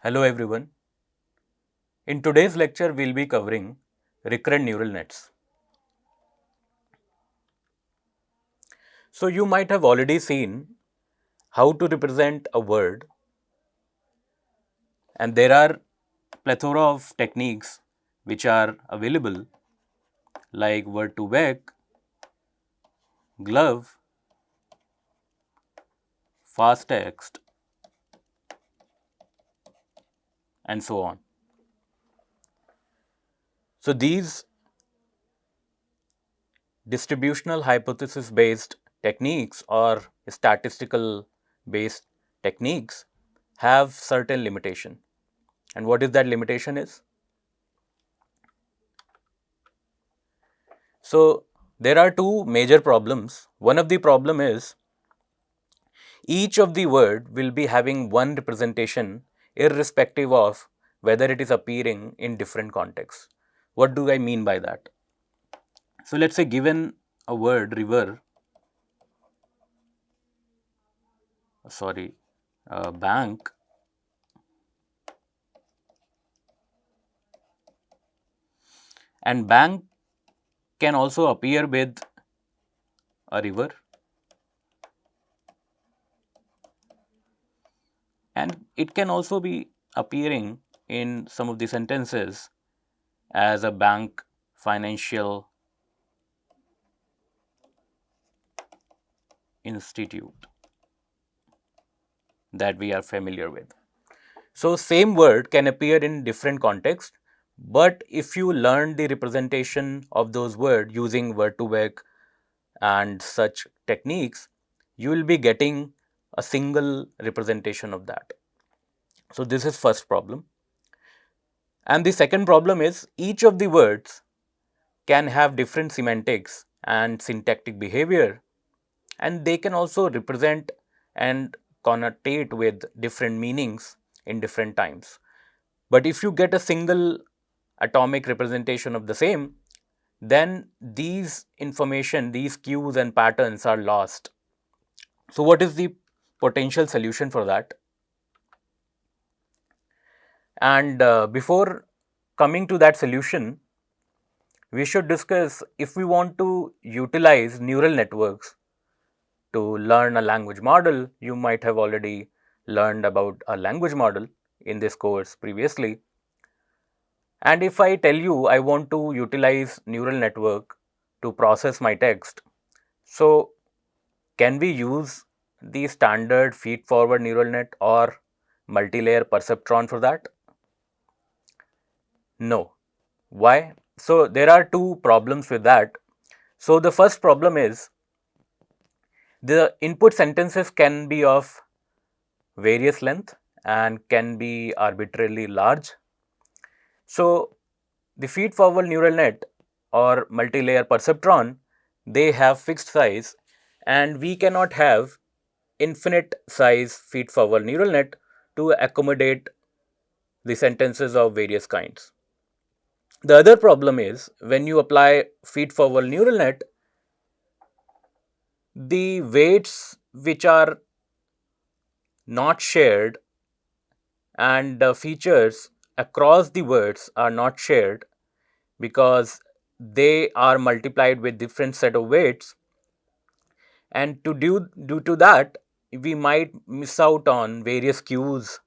Hello everyone. In today's lecture, we'll be covering recurrent neural nets. So you might have already seen how to represent a word, and there are plethora of techniques which are available like word to vec, glove, fast text, and so on. So these distributional hypothesis based techniques or statistical based techniques have certain limitation. And what is that limitation is? So there are two major problems. One of the problem is each of the word will be having one representation irrespective of whether it is appearing in different contexts. What do I mean by that? So let's say given a word river, bank, and bank can also appear with a river, and it can also be appearing in some of the sentences as a bank financial institute that we are familiar with. So same word can appear in different contexts, but if you learn the representation of those words using word to vec and such techniques, you will be getting a single representation of that. So this is first problem. And the second problem is each of the words can have different semantics and syntactic behavior, and they can also represent and connotate with different meanings in different times. But if you get a single atomic representation of the same, then these information, these cues and patterns are lost. So what is the potential solution for that? And before coming to that solution, we should discuss if we want to utilize neural networks to learn a language model. You might have already learned about a language model in this course previously. And if I tell you I want to utilize neural network to process my text, so can we use the standard feed-forward neural net or multi-layer perceptron for that? No. Why? So there are two problems with that. So the first problem is the input sentences can be of various length and can be arbitrarily large. So the feed-forward neural net or multi-layer perceptron, they have fixed size, and we cannot have infinite size feed-forward neural net to accommodate the sentences of various kinds. The other problem is when you apply feed-forward neural net, the weights which are not shared and the features across the words are not shared because they are multiplied with different set of weights, and due to that we might miss out on various cues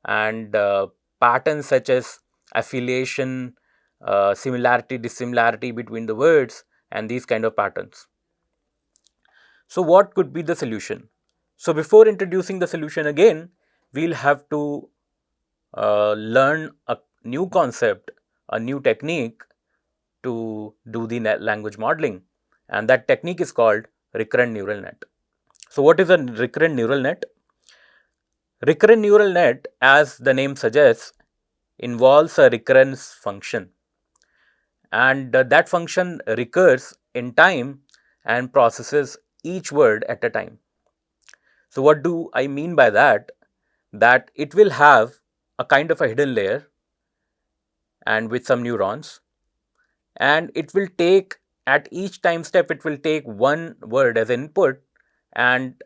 and patterns such as affiliation, similarity, dissimilarity between the words, and these kind of patterns. So what could be the solution? So before introducing the solution again, we'll have to learn a new concept, a new technique to do the language modeling, and that technique is called recurrent neural net. So what is a recurrent neural net? Recurrent neural net, as the name suggests, involves a recurrence function, and that function recurs in time and processes each word at a time. So what do I mean by that? That it will have a kind of a hidden layer and with some neurons, and it will take at each time step it will take one word as input, and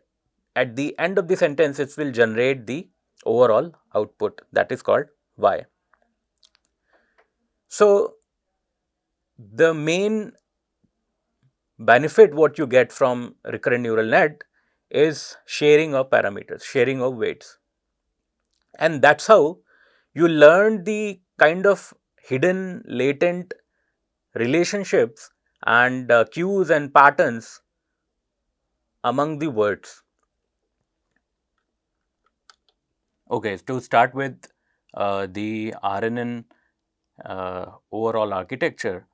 at the end of the sentence it will generate the overall output, that is called Y. So the main benefit what you get from recurrent neural net is sharing of parameters, sharing of weights. And that's how you learn the kind of hidden, latent relationships and cues and patterns among the words. Okay, to start with the RNN overall architecture,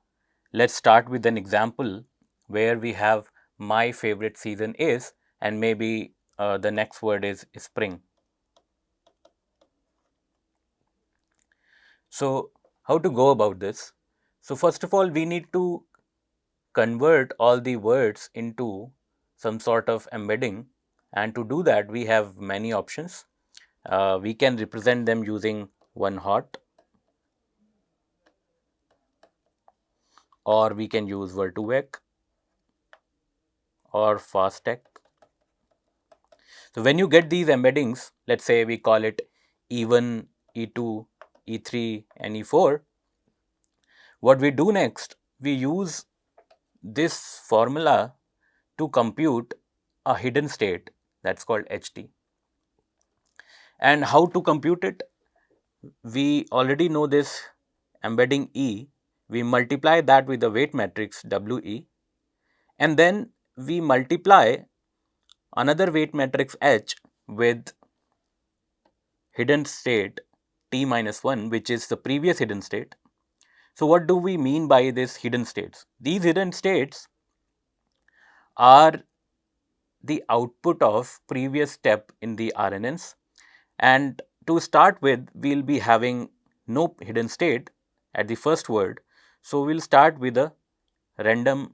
let's start with an example where we have my favorite season is, and maybe the next word is spring. So, how to go about this? So, first of all, we need to convert all the words into some sort of embedding, and to do that, we have many options. We can represent them using one hot, or we can use word2vec or fastTech. So, when you get these embeddings, let's say we call it E1, E2, E3 and E4, what we do next, we use this formula to compute a hidden state, that's called HT. And how to compute it? We already know this embedding E, we multiply that with the weight matrix WE, and then we multiply another weight matrix H with hidden state T minus 1, which is the previous hidden state. So, what do we mean by these hidden states? These hidden states are the output of previous step in the RNNs, and to start with, we will be having no hidden state at the first word. So, we will start with a random,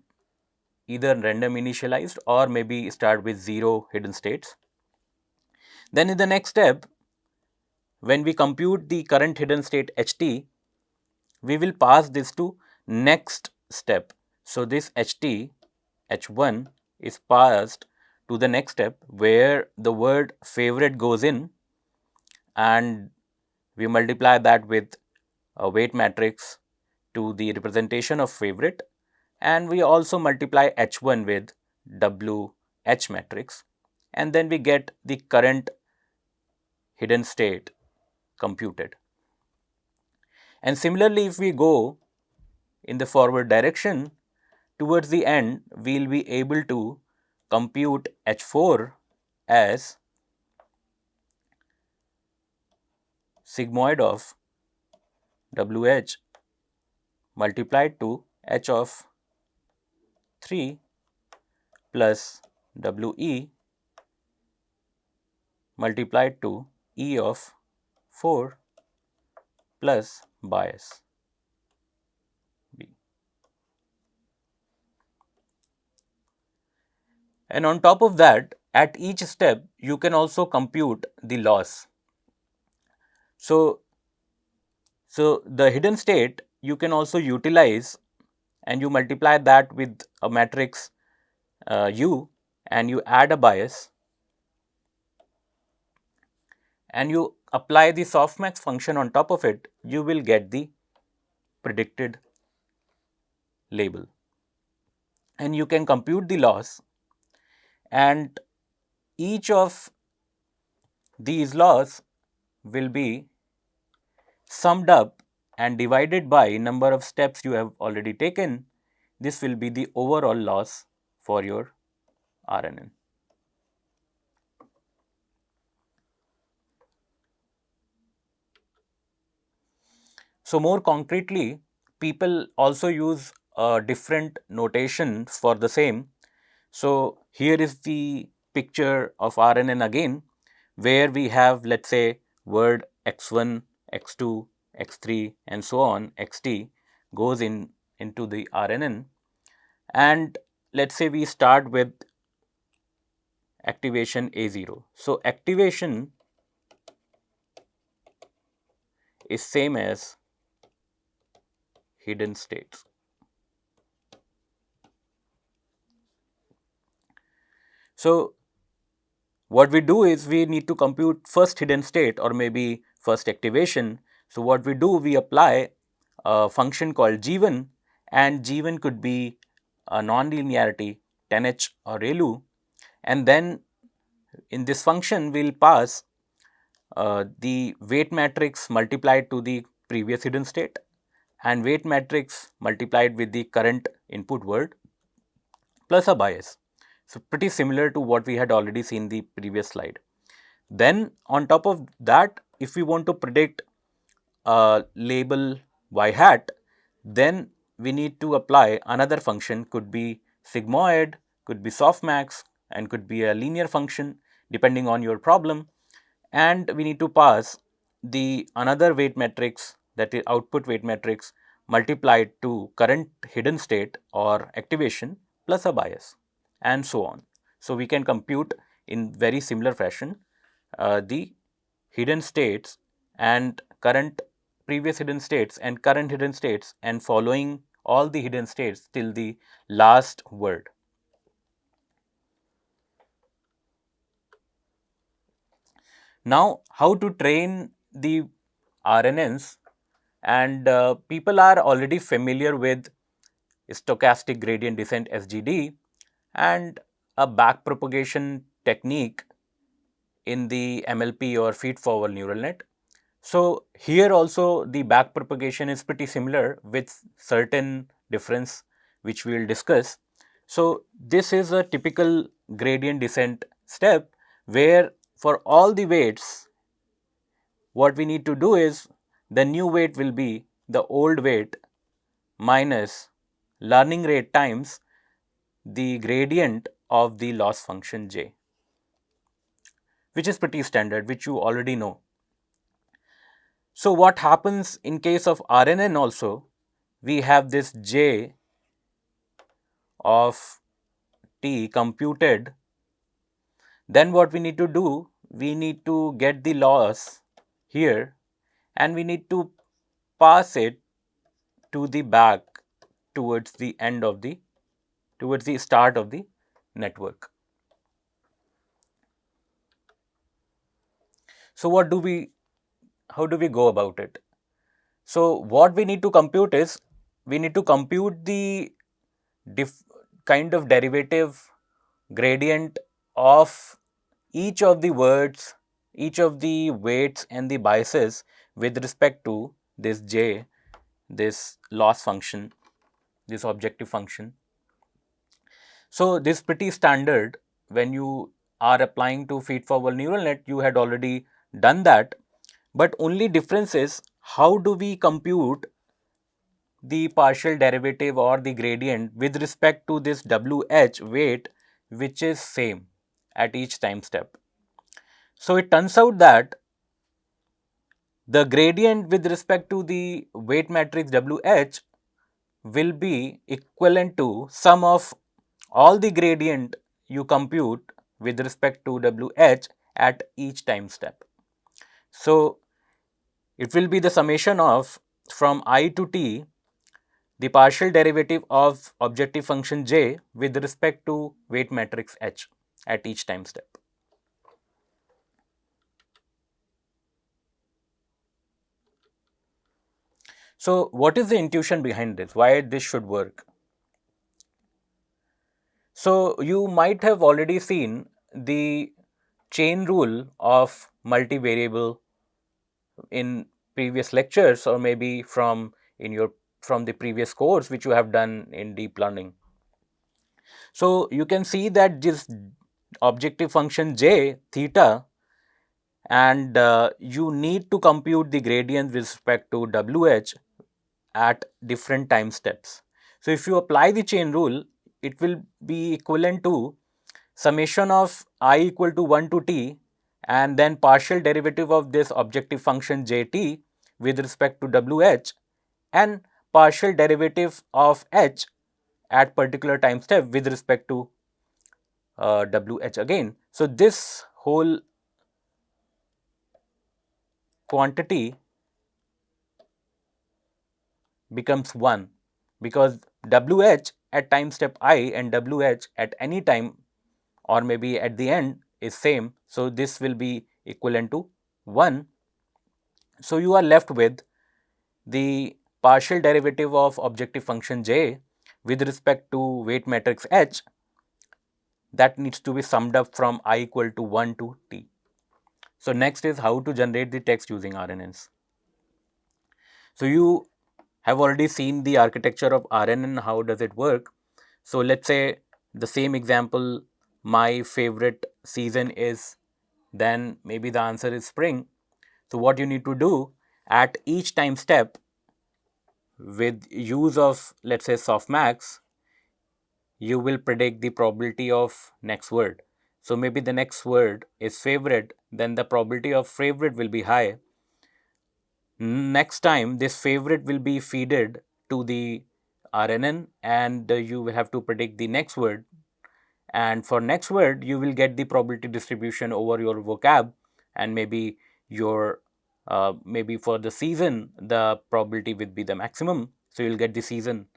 either random initialized or maybe start with 0 hidden states. Then in the next step, when we compute the current hidden state HT, we will pass this to next step. So, this HT, H1 is passed to the next step where the word favorite goes in, and we multiply that with a weight matrix to the representation of favorite, and we also multiply H1 with WH matrix, and then we get the current hidden state computed. And similarly, if we go in the forward direction, towards the end, we will be able to compute H4 as sigmoid of WH multiplied to H of 3 plus WE multiplied to E of 4 plus bias B. And on top of that, at each step, you can also compute the loss. So, the hidden state you can also utilize, and you multiply that with a matrix U, and you add a bias, and you apply the softmax function on top of it, you will get the predicted label. And you can compute the loss, and each of these loss will be summed up and divided by number of steps you have already taken. This will be the overall loss for your RNN. So, more concretely, people also use a different notation for the same. So, here is the picture of RNN again, where we have, let's say, word x1, x2, x3 and so on, xt goes into the RNN, and let's say we start with activation A0. So, activation is same as hidden states. So, what we do is we need to compute first hidden state or maybe first activation. So what we do, we apply a function called G1, and G1 could be a non-linearity 10H or ReLU, and then in this function we'll pass the weight matrix multiplied to the previous hidden state and weight matrix multiplied with the current input word plus a bias. So pretty similar to what we had already seen the previous slide. Then on top of that, if we want to predict a label y hat, then we need to apply another function, could be sigmoid, could be softmax, and could be a linear function depending on your problem. And we need to pass the another weight matrix, that is output weight matrix, multiplied to current hidden state or activation plus a bias, and so on. So we can compute in very similar fashion the hidden states and current previous hidden states and current hidden states and following all the hidden states till the last word. Now, how to train the RNNs, and people are already familiar with stochastic gradient descent SGD and a backpropagation technique in the MLP or feed-forward neural net. So here also the backpropagation is pretty similar with certain difference which we will discuss. So this is a typical gradient descent step where for all the weights, what we need to do is the new weight will be the old weight minus learning rate times the gradient of the loss function j, which is pretty standard, which you already know. So what happens in case of RNN also, we have this j of t computed. Then what we need to do, we need to get the loss here and we need to pass it to the back towards the end of the, towards the start of the network. So what do we, how do we go about it? So what we need to compute is, we need to compute the kind of derivative gradient of each of the words, each of the weights and the biases with respect to this j, this loss function, this objective function. So this is pretty standard when you are applying to feed-forward neural net, you had already done that, but only difference is how do we compute the partial derivative or the gradient with respect to this WH weight, which is same at each time step. So it turns out that the gradient with respect to the weight matrix WH will be equivalent to sum of all the gradient you compute with respect to WH at each time step. So it will be the summation of from I to t the partial derivative of objective function j with respect to weight matrix H at each time step. So what is the intuition behind this? Why this should work? So you might have already seen the chain rule of multivariable in previous lectures, or maybe from the previous course which you have done in deep learning. So you can see that this objective function j theta, and you need to compute the gradient with respect to WH at different time steps. So if you apply the chain rule, it will be equivalent to summation of I equal to 1 to t and then partial derivative of this objective function jt with respect to WH and partial derivative of h at particular time step with respect to WH again. So this whole quantity becomes 1 because WH at time step I and WH at any time or maybe at the end is same, so this will be equivalent to 1. So you are left with the partial derivative of objective function j with respect to weight matrix H that needs to be summed up from I equal to 1 to t. So next is how to generate the text using RNNs. So you have already seen the architecture of RNN, how does it work. So let's say the same example, my favorite season is, then maybe the answer is spring. So what you need to do at each time step with use of, let's say, softmax, you will predict the probability of next word. So maybe the next word is favorite, then the probability of favorite will be high. Next time this favorite will be feeded to the RNN and you will have to predict the next word. And for next word, you will get the probability distribution over your vocab, and maybe your maybe for the season, the probability will be the maximum. So you'll get the season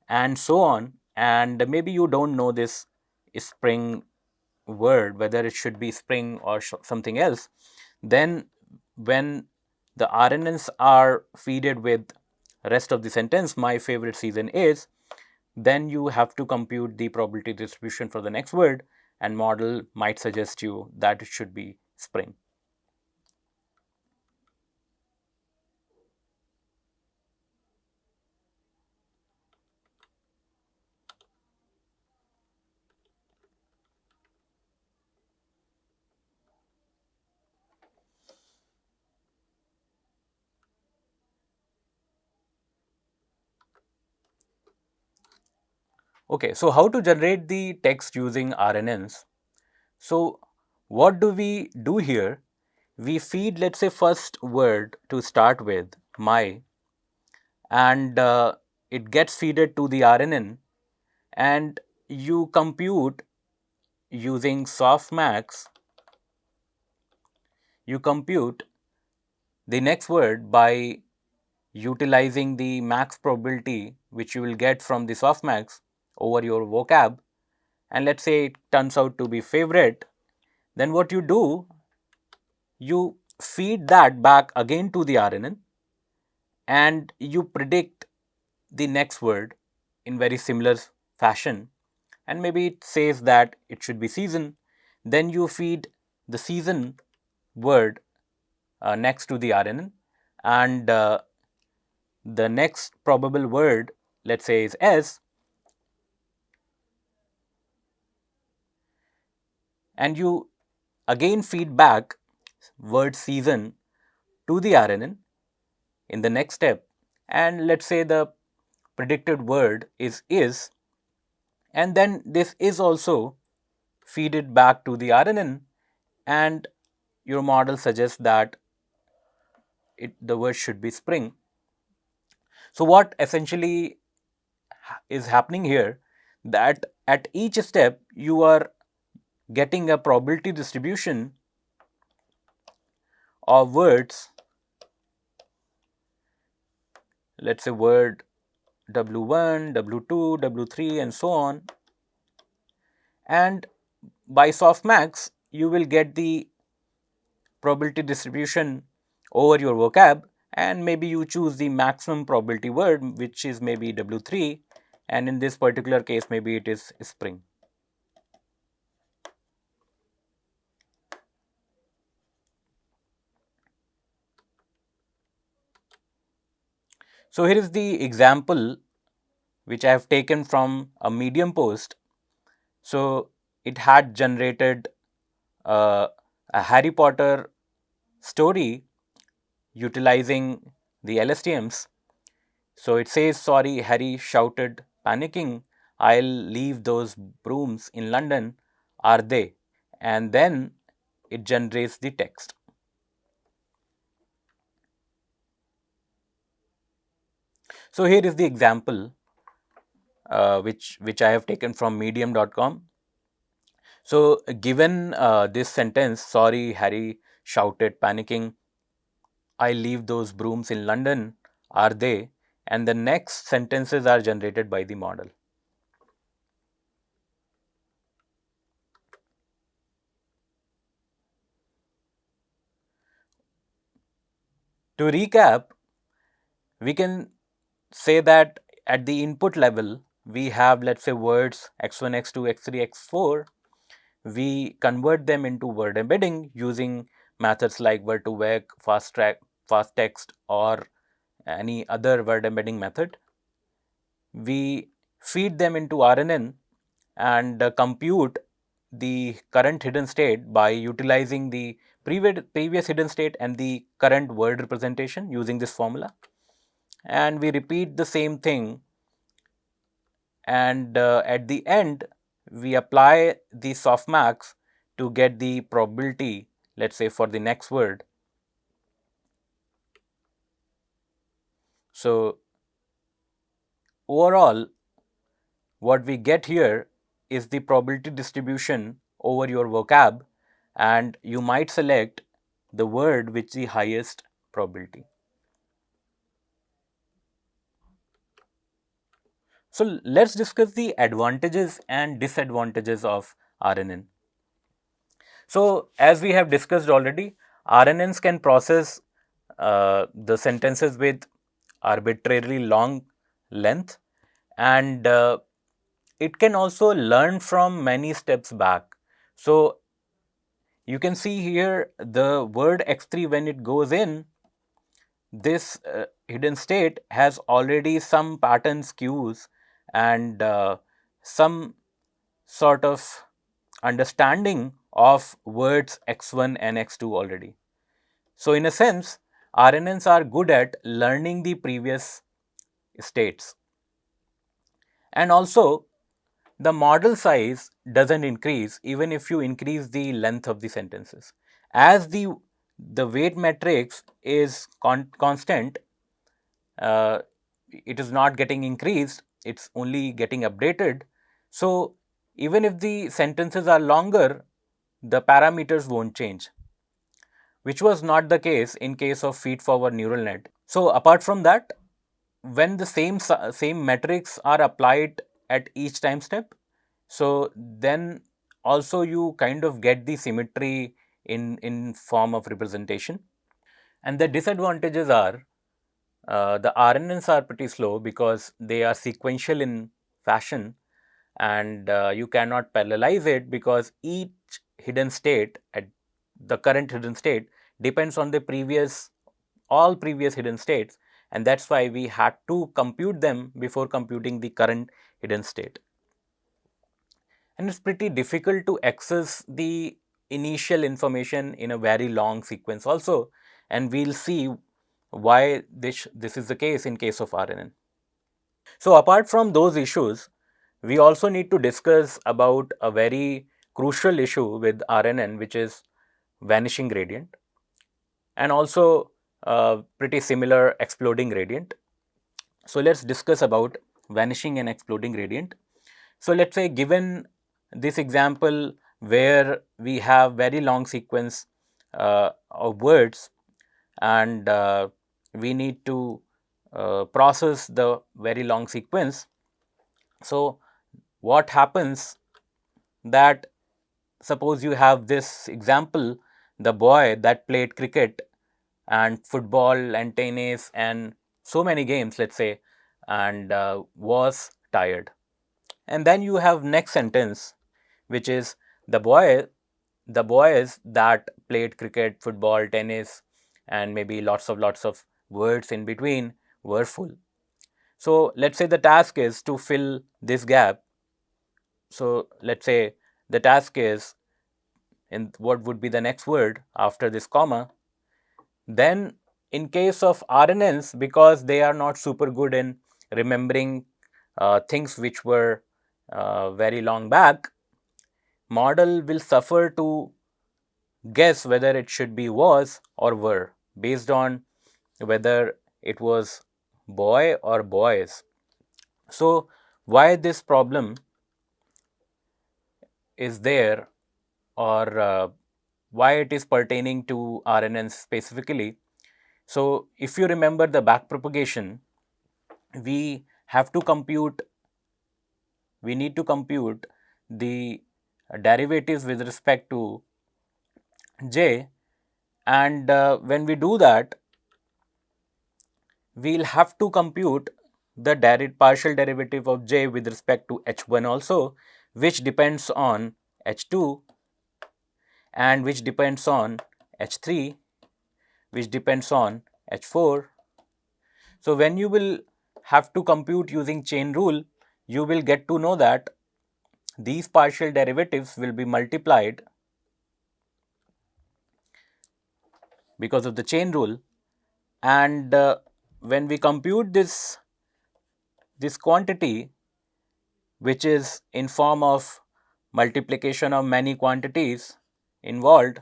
and so on. And maybe you don't know this spring word, whether it should be spring or something else. Then when the RNNs are feeded with rest of the sentence, my favorite season is, then you have to compute the probability distribution for the next word, and model might suggest you that it should be spring. Okay, so how to generate the text using RNNs? So what do we do here? We feed, let's say, first word to start with, my, and it gets feeded to the RNN, and you compute using softmax, you compute the next word by utilizing the max probability which you will get from the softmax over your vocab, and let's say it turns out to be favorite, then what you do, you feed that back again to the RNN and you predict the next word in very similar fashion, and maybe it says that it should be season, then you feed the season word next to the RNN, and the next probable word, let's say, is S, and you again feed back word season to the RNN in the next step, and let's say the predicted word is, and then this is also feed it back to the RNN, and your model suggests that the word should be spring. So what essentially is happening here, that at each step you are getting a probability distribution of words, let's say word W1, W2, W3 and so on, and by softmax you will get the probability distribution over your vocab, and maybe you choose the maximum probability word, which is maybe W3, and in this particular case maybe it is spring. So here is the example which I have taken from a Medium post. So it had generated a Harry Potter story utilizing the LSTMs. So it says, sorry, Harry shouted, panicking, I'll leave those brooms in London, are they? And then it generates the text. So here is the example which I have taken from medium.com. So given this sentence, sorry, Harry shouted, panicking, I leave those brooms in London, are they? And the next sentences are generated by the model. To recap, we can say that at the input level, we have, let's say, words x1, x2, x3, x4. We convert them into word embedding using methods like word2vec, fast text, or any other word embedding method. We feed them into RNN and compute the current hidden state by utilizing the previous hidden state and the current word representation using this formula. And we repeat the same thing, and at the end we apply the softmax to get the probability, let's say, for the next word. So overall, what we get here is the probability distribution over your vocab, and you might select the word with the highest probability. So let's discuss the advantages and disadvantages of RNN. So as we have discussed already, RNNs can process the sentences with arbitrarily long length, and it can also learn from many steps back. So you can see here the word x3, when it goes in, this hidden state has already some pattern cues and some sort of understanding of words x1 and x2 already. So in a sense, RNNs are good at learning the previous states. And also, the model size doesn't increase even if you increase the length of the sentences. As the weight matrix is constant, it is not getting increased, it's only getting updated. So even if the sentences are longer, the parameters won't change, which was not the case in case of feed-forward neural net. So apart from that, when the same metrics are applied at each time step, so then also you kind of get the symmetry in form of representation. And the disadvantages are, the RNNs are pretty slow because they are sequential in fashion, and you cannot parallelize it because each hidden state at the current hidden state depends on the all previous hidden states, and that's why we had to compute them before computing the current hidden state. And it's pretty difficult to access the initial information in a very long sequence also, and we'll see why this is the case in case of RNN. So apart from those issues, we also need to discuss about a very crucial issue with RNN, which is vanishing gradient, and also pretty similar exploding gradient. So let's discuss about vanishing and exploding gradient. So let's say, given this example where we have very long sequence of words, and we need to process the very long sequence. So what happens that, suppose you have this example, the boy that played cricket and football and tennis and so many games, let's say, and was tired. And then you have next sentence, which is the boys that played cricket, football, tennis, and maybe lots of words in between were full. So let's say the task is to fill this gap. So let's say the task is, in what would be the next word after this comma. Then in case of RNNs, because they are not super good in remembering things which were very long back, model will suffer to guess whether it should be was or were based on whether it was boy or boys. So why this problem is there, or why it is pertaining to RNNs specifically. So if you remember the backpropagation, we have to compute, we need to compute the derivatives with respect to j, and when we do that, we'll have to compute the partial derivative of j with respect to h1 also, which depends on h2 and which depends on h3, which depends on h4. So when you will have to compute using chain rule, you will get to know that these partial derivatives will be multiplied because of the chain rule, and when we compute this quantity, which is in form of multiplication of many quantities involved,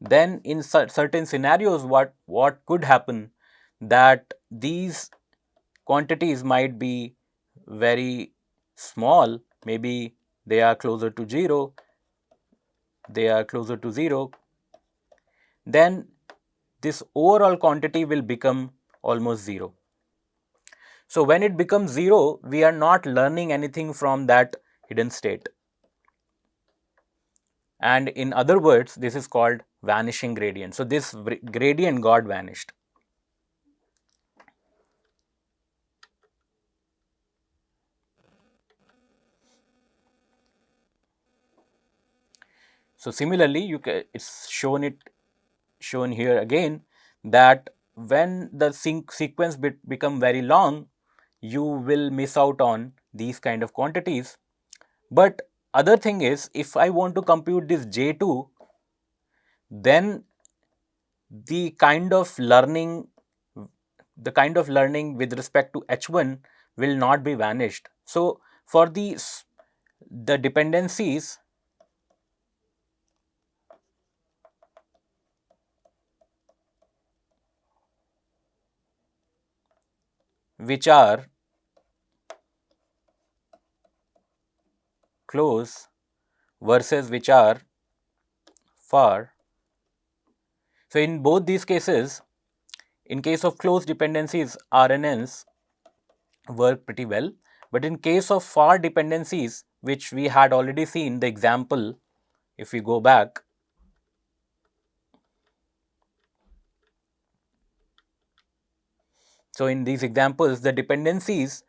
then in certain scenarios what could happen, that these quantities might be very small, maybe they are closer to 0, then this overall quantity will become almost 0. So when it becomes 0, we are not learning anything from that hidden state. And in other words, this is called vanishing gradient. So this gradient got vanished. So similarly, it's shown here again that when the sequence become very long, you will miss out on these kind of quantities. But other thing is, if I want to compute this J2, then the kind of learning with respect to H1 will not be vanished. So for the dependencies which are close versus which are far. So in both these cases, in case of close dependencies, RNNs work pretty well. But in case of far dependencies, which we had already seen the example, if we go back, so in these examples, the dependencies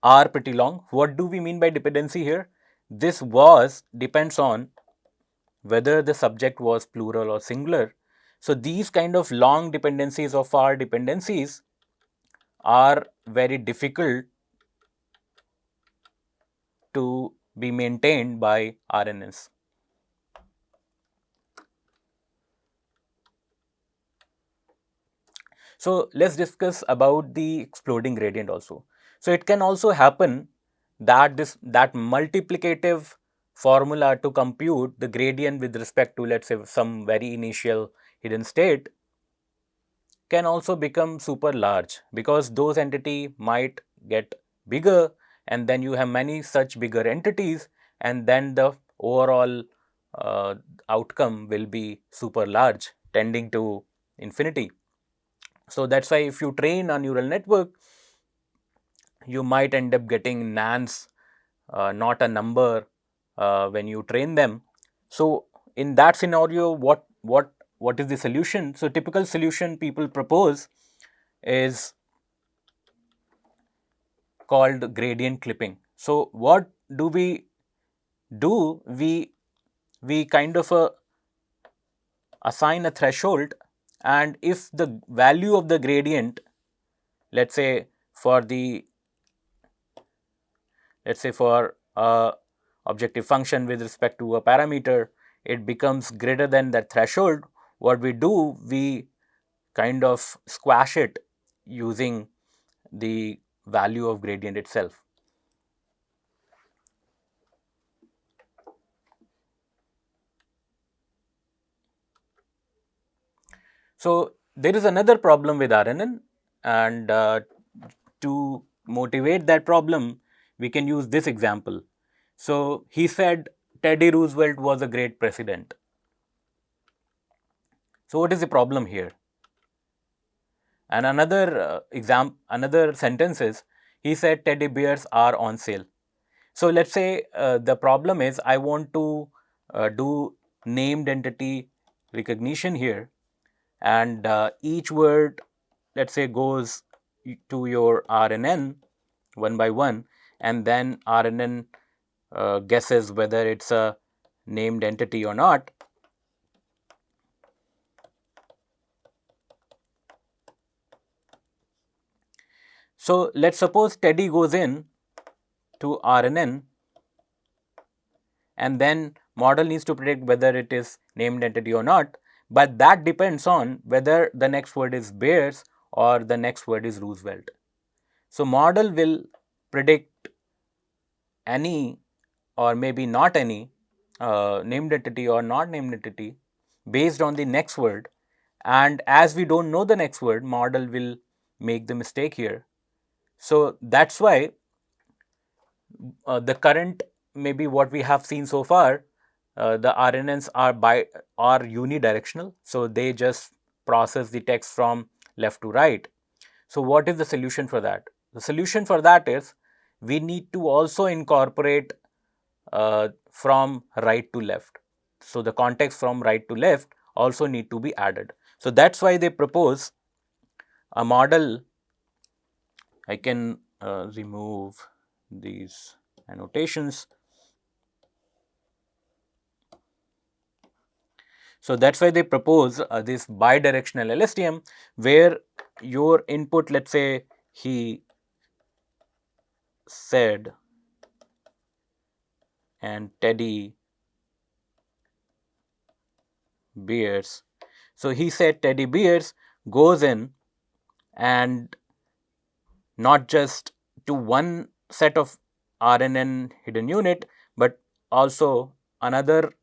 are pretty long. What do we mean by dependency here? This depends on whether the subject was plural or singular. So these kind of long dependencies or far dependencies are very difficult to be maintained by RNNs. So let's discuss about the exploding gradient also. So it can also happen that that multiplicative formula to compute the gradient with respect to, let's say, some very initial hidden state can also become super large, because those entity might get bigger, and then you have many such bigger entities, and then the overall outcome will be super large, tending to infinity. So that's why if you train a neural network, you might end up getting nans, not a number, when you train them. So in that scenario, what is the solution? So typical solution people propose is called gradient clipping. So what do we do? We kind of assign a threshold, and if the value of the gradient, let's say for a objective function with respect to a parameter, it becomes greater than that threshold, what we do, we kind of squash it using the value of gradient itself. So there is another problem with RNN, and to motivate that problem, we can use this example. So he said Teddy Roosevelt was a great president. So what is the problem here? And another sentence is, he said teddy bears are on sale. So let's say the problem is, I want to do named entity recognition here, and each word let's say, goes to your RNN one by one, and then RNN guesses whether it's a named entity or not. So let's suppose Teddy goes in to RNN, and then model needs to predict whether it is named entity or not, but that depends on whether the next word is Bears or the next word is Roosevelt. So model will predict any or maybe not any named entity or not named entity based on the next word, and as we don't know the next word, model will make the mistake here. So that's why the current, maybe what we have seen so far, the RNNs are unidirectional, so they just process the text from left to right. So what is the solution for that? The solution for that is we need to also incorporate from right to left. So the context from right to left also need to be added. So that's why they propose a model. I can remove these annotations. So that's why they propose this bidirectional LSTM, where your input, let's say he said and Teddy Bears. So he said Teddy Bears goes in, and not just to one set of RNN hidden unit, but also another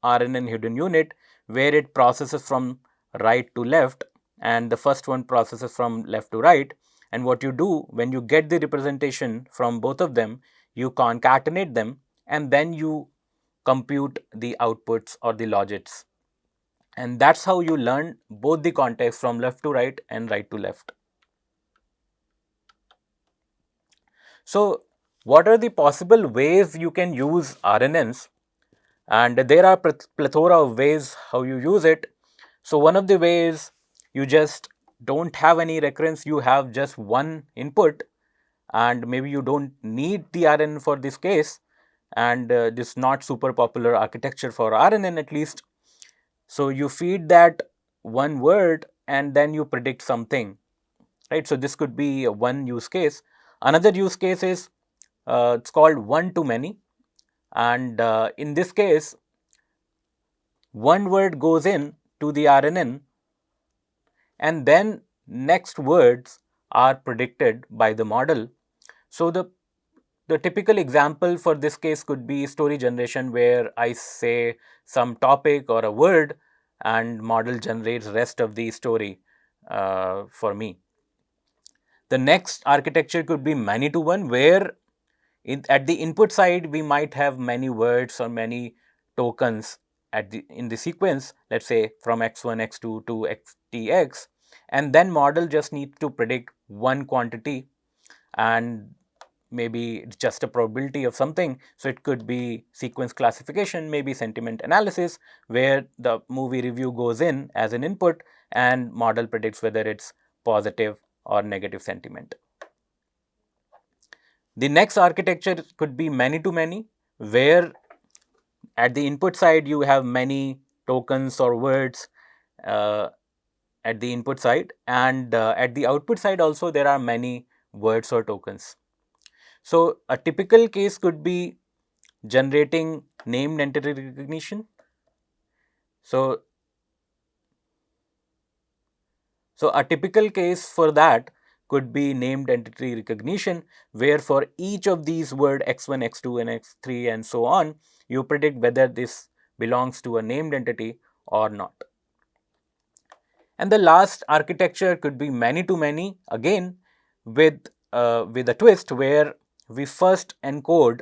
RNN hidden unit where it processes from right to left, and the first one processes from left to right. And what you do when you get the representation from both of them, you concatenate them, and then you compute the outputs or the logits. And that's how you learn both the context from left to right and right to left. So what are the possible ways you can use RNNs? And there are plethora of ways how you use it. So one of the ways, you just don't have any recurrence, you have just one input, and maybe you don't need the RNN for this case, and this not super popular architecture for RNN at least. So you feed that one word and then you predict something, right? So this could be one use case. Another use case is it's called one to many, and in this case, one word goes in to the RNN, and then next words are predicted by the model. So the typical example for this case could be story generation, where I say some topic or a word and model generates rest of the story for me. The next architecture could be many to one, where at the input side we might have many words or many tokens in the sequence, let's say from x1 x2 to xtx, and then model just needs to predict one quantity, and maybe it's just a probability of something. So it could be sequence classification, maybe sentiment analysis, where the movie review goes in as an input and model predicts whether it's positive or negative sentiment. The next architecture could be many to many, where at the input side you have many tokens or words at the input side, and at the output side also there are many words or tokens. So a typical case could be generating named entity recognition. So a typical case for that could be named entity recognition, where for each of these word x1, x2 and x3 and so on, you predict whether this belongs to a named entity or not. And the last architecture could be many to many, again with a twist, where we first encode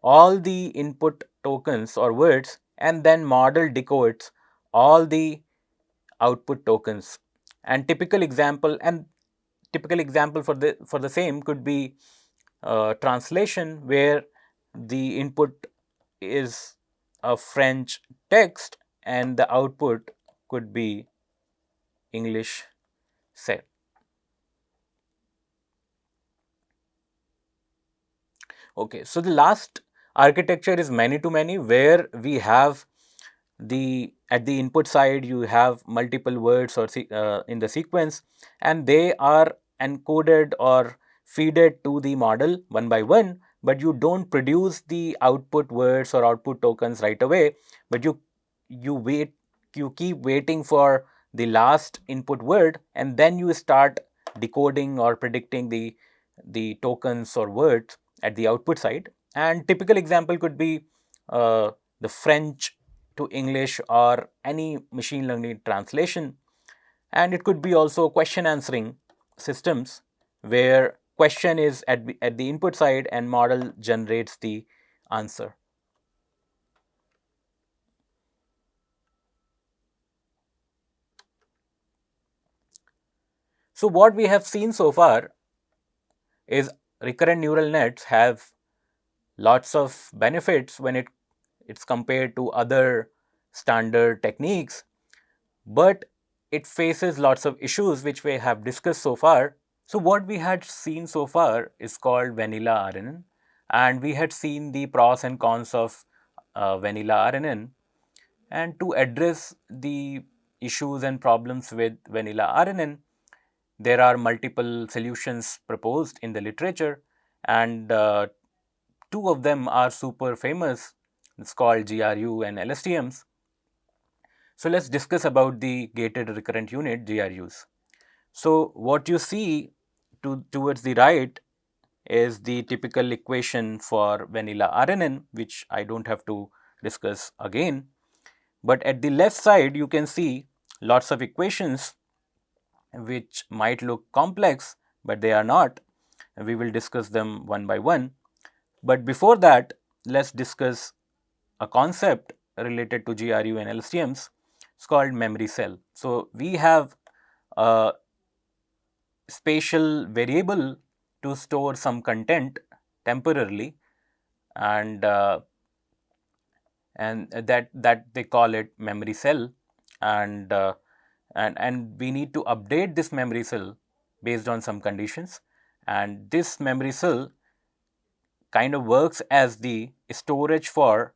all the input tokens or words, and then model decodes all the output tokens. And typical example for the same could be translation, where the input is a French text and the output could be English said. Okay, so the last architecture is many to many, where we have at the input side you have multiple words or in the sequence, and they are encoded or feeded to the model one by one, but you don't produce the output words or output tokens right away, but you you keep waiting for the last input word, and then you start decoding or predicting the tokens or words at the output side. And typical example could be the French to English or any machine learning translation. And it could be also question answering systems, where question is at the input side and model generates the answer. So what we have seen so far is recurrent neural nets have lots of benefits when it's compared to other standard techniques, but it faces lots of issues which we have discussed so far. So what we had seen so far is called vanilla RNN, and we had seen the pros and cons of vanilla RNN. And to address the issues and problems with vanilla RNN, there are multiple solutions proposed in the literature, and two of them are super famous. It's called GRU and LSTMs. So let's discuss about the gated recurrent unit, GRUs. So what you see towards the right is the typical equation for vanilla RNN, which I don't have to discuss again. But at the left side, you can see lots of equations which might look complex, but they are not. We will discuss them one by one. But before that, let's discuss a concept related to GRU and LSTMs. It's called memory cell. So we have a spatial variable to store some content temporarily, and that they call it memory cell, and and we need to update this memory cell based on some conditions, and this memory cell kind of works as the storage for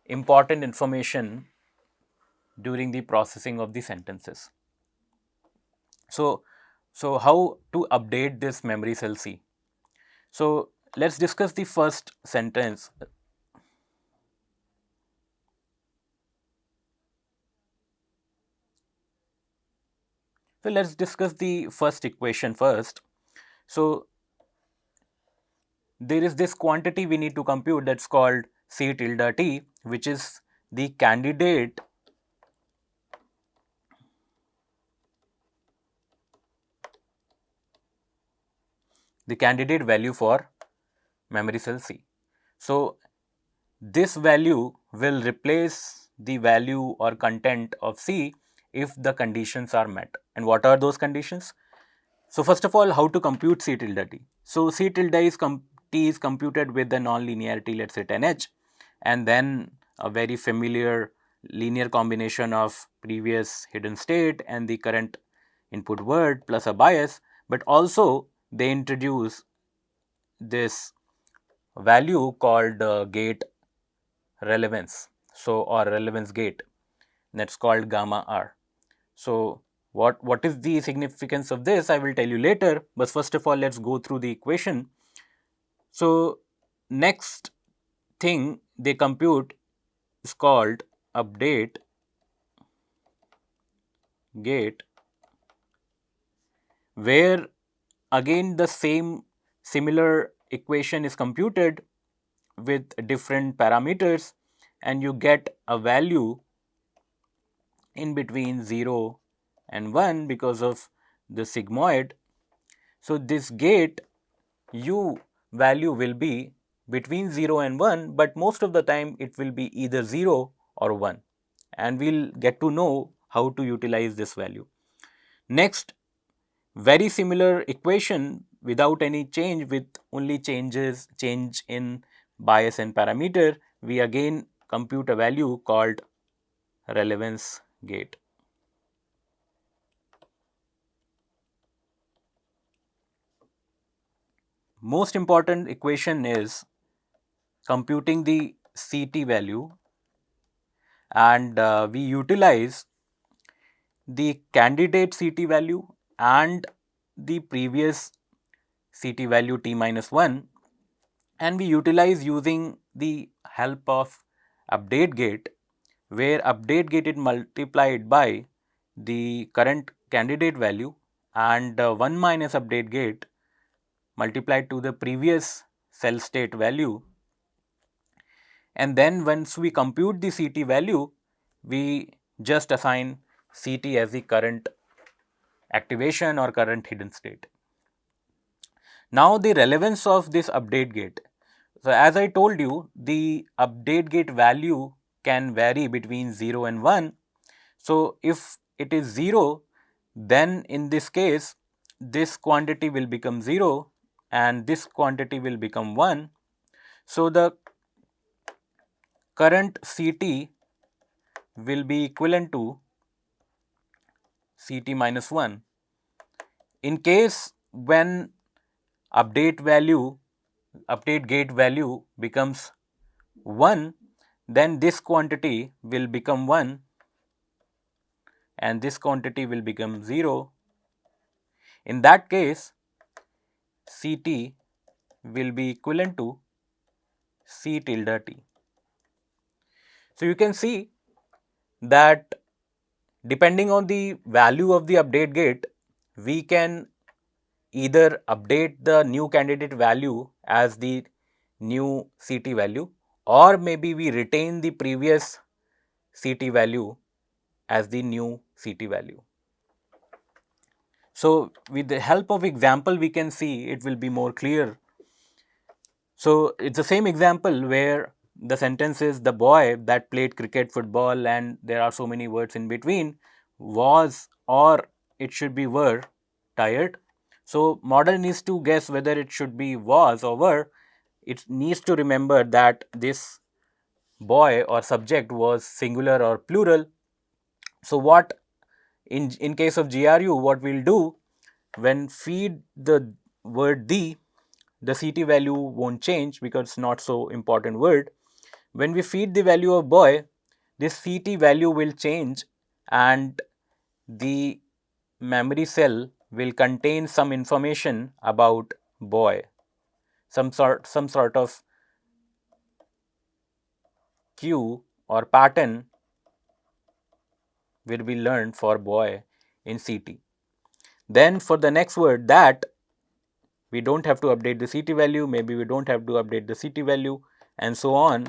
important information during the processing of the sentences. So, so how to update this memory cell C? So let's discuss the first sentence. So let's discuss the first equation first. So there is this quantity we need to compute that's called C tilde t, which is the candidate value for memory cell C. So this value will replace the value or content of C if the conditions are met. And what are those conditions? So first of all, how to compute C tilde t? So C tilde t is computed with the non-linearity, let's say 10h, and then a very familiar linear combination of previous hidden state and the current input word plus a bias, but also they introduce this value called gate relevance, so or relevance gate, that's called gamma r. So what is the significance of this, I will tell you later, but first of all let's go through the equation. So next thing they compute is called update gate, where again the same similar equation is computed with different parameters, and you get a value in between 0 and 1 because of the sigmoid. So this gate u value will be between 0 and 1, but most of the time it will be either 0 or 1, and we'll get to know how to utilize this value. Next, very similar equation without any change, with only change in bias and parameter, we again compute a value called relevance gate. most important equation is computing the CT value, and we utilize the candidate CT value and the previous CT value t minus 1, and we utilize using the help of update gate, where update gate is multiplied by the current candidate value, and 1 minus update gate multiplied to the previous cell state value, and then once we compute the CT value, we just assign CT as the current activation or current hidden state. Now the relevance of this update gate. So as I told you, the update gate value can vary between 0 and 1. So if it is 0, then in this case, this quantity will become 0 and this quantity will become 1. So the current CT will be equivalent to CT minus 1. In case when update gate value becomes 1, then this quantity will become 1 and this quantity will become 0. In that case, CT will be equivalent to C tilde T. So you can see that depending on the value of the update gate, we can either update the new candidate value as the new CT value, or maybe we retain the previous CT value as the new CT value. So with the help of example, we can see it will be more clear. So it's the same example where the sentence is the boy that played cricket, football, and there are so many words in between, was, or it should be were, tired. So model needs to guess whether it should be was or were. It needs to remember that this boy or subject was singular or plural. So what in case of GRU, what we'll do, when feed the word the CT value won't change because it's not so important word. When we feed the value of boy, this CT value will change and the memory cell will contain some information about boy, some sort of cue or pattern will be learned for boy in CT. Then for the next word, that, we don't have to update the CT value, maybe we don't have to update the CT value, and so on.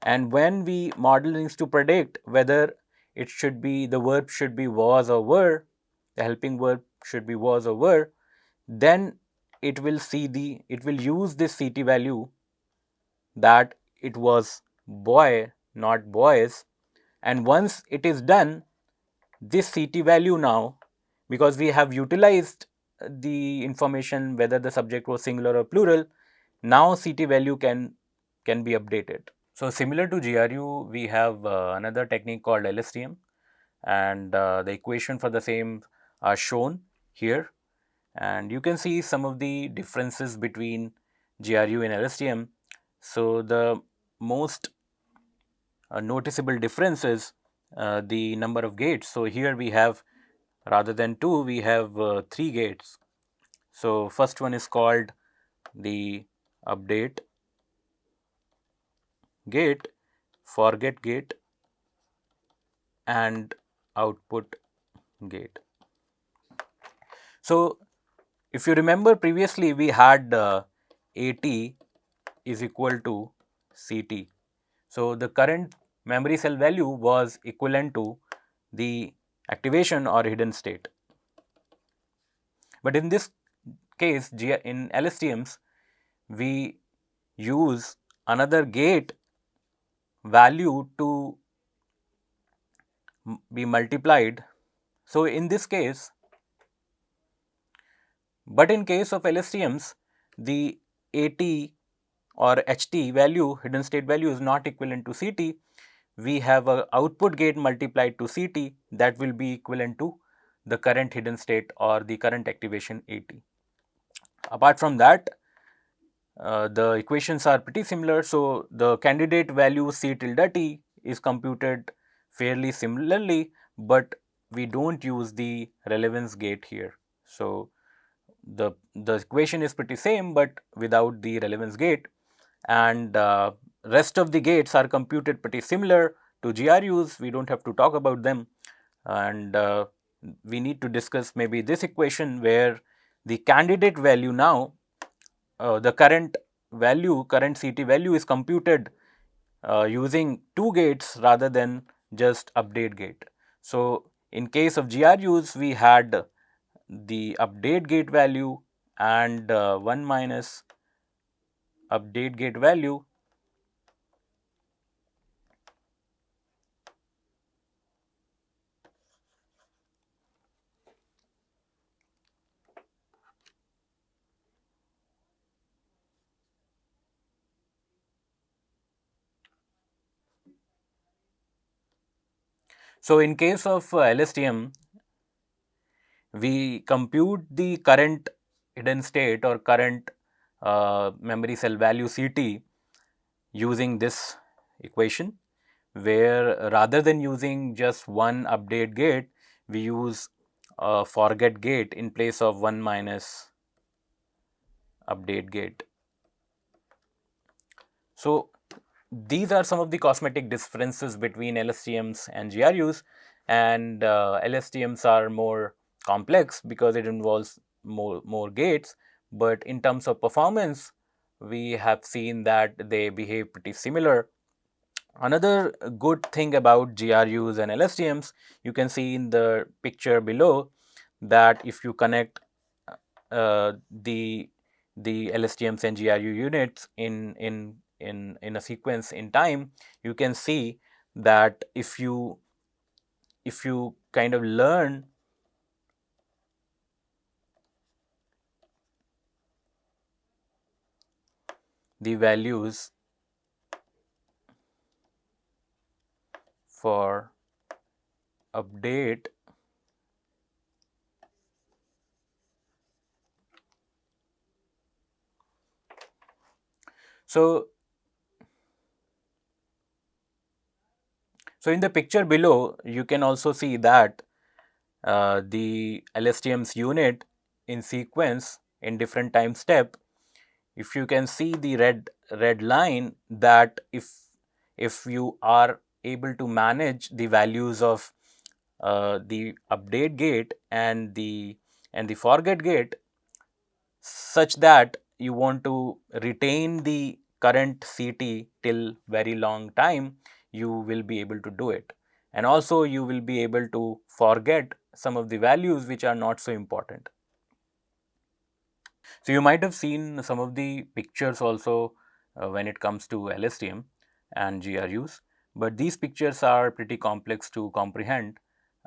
And when we model needs to predict whether it should be, the verb should be was or were, the helping verb should be was or were, then it will use this CT value that it was boy, not boys. And once it is done, this CT value now, because we have utilized the information whether the subject was singular or plural, now CT value can be updated. So similar to GRU, we have another technique called LSTM, and the equation for the same are shown here, and you can see some of the differences between GRU and LSTM. So the most noticeable difference is the number of gates. So here we have, rather than 2, we have 3 gates. So first one is called the update gate, forget gate, and output gate. So if you remember previously, we had AT is equal to CT. So the current memory cell value was equivalent to the activation or hidden state. But in this case, in LSTMs, we use another gate value to be multiplied. So in this case, but in case of LSTMs, the AT or HT value, hidden state value, is not equivalent to CT. We have a output gate multiplied to CT that will be equivalent to the current hidden state or the current activation AT. Apart from that, the equations are pretty similar. So the candidate value C tilde t is computed fairly similarly, but we don't use the relevance gate here. So the equation is pretty same, but without the relevance gate, and rest of the gates are computed pretty similar to GRUs. We don't have to talk about them, and we need to discuss maybe this equation where the candidate value now, the current CT value is computed using two gates rather than just update gate. So in case of GRUs, we had the update gate value and 1 minus update gate value. So in case of LSTM, we compute the current hidden state or current memory cell value CT using this equation, where rather than using just one update gate, we use a forget gate in place of 1 minus update gate. So these are some of the cosmetic differences between LSTMs and GRUs, and LSTMs are more complex because it involves more gates, but in terms of performance, we have seen that they behave pretty similar. Another good thing about GRUs and LSTMs, you can see in the picture below that if you connect the LSTMs and GRU units in a sequence in time, you can see that if you kind of learn the values for update so in the picture below, you can also see that the LSTM's unit in sequence in different time step. If you can see the red line, that if you are able to manage the values of the update gate and the forget gate such that you want to retain the current CT till very long time, you will be able to do it. And also you will be able to forget some of the values which are not so important. So you might have seen some of the pictures also when it comes to LSTM and GRUs, but these pictures are pretty complex to comprehend,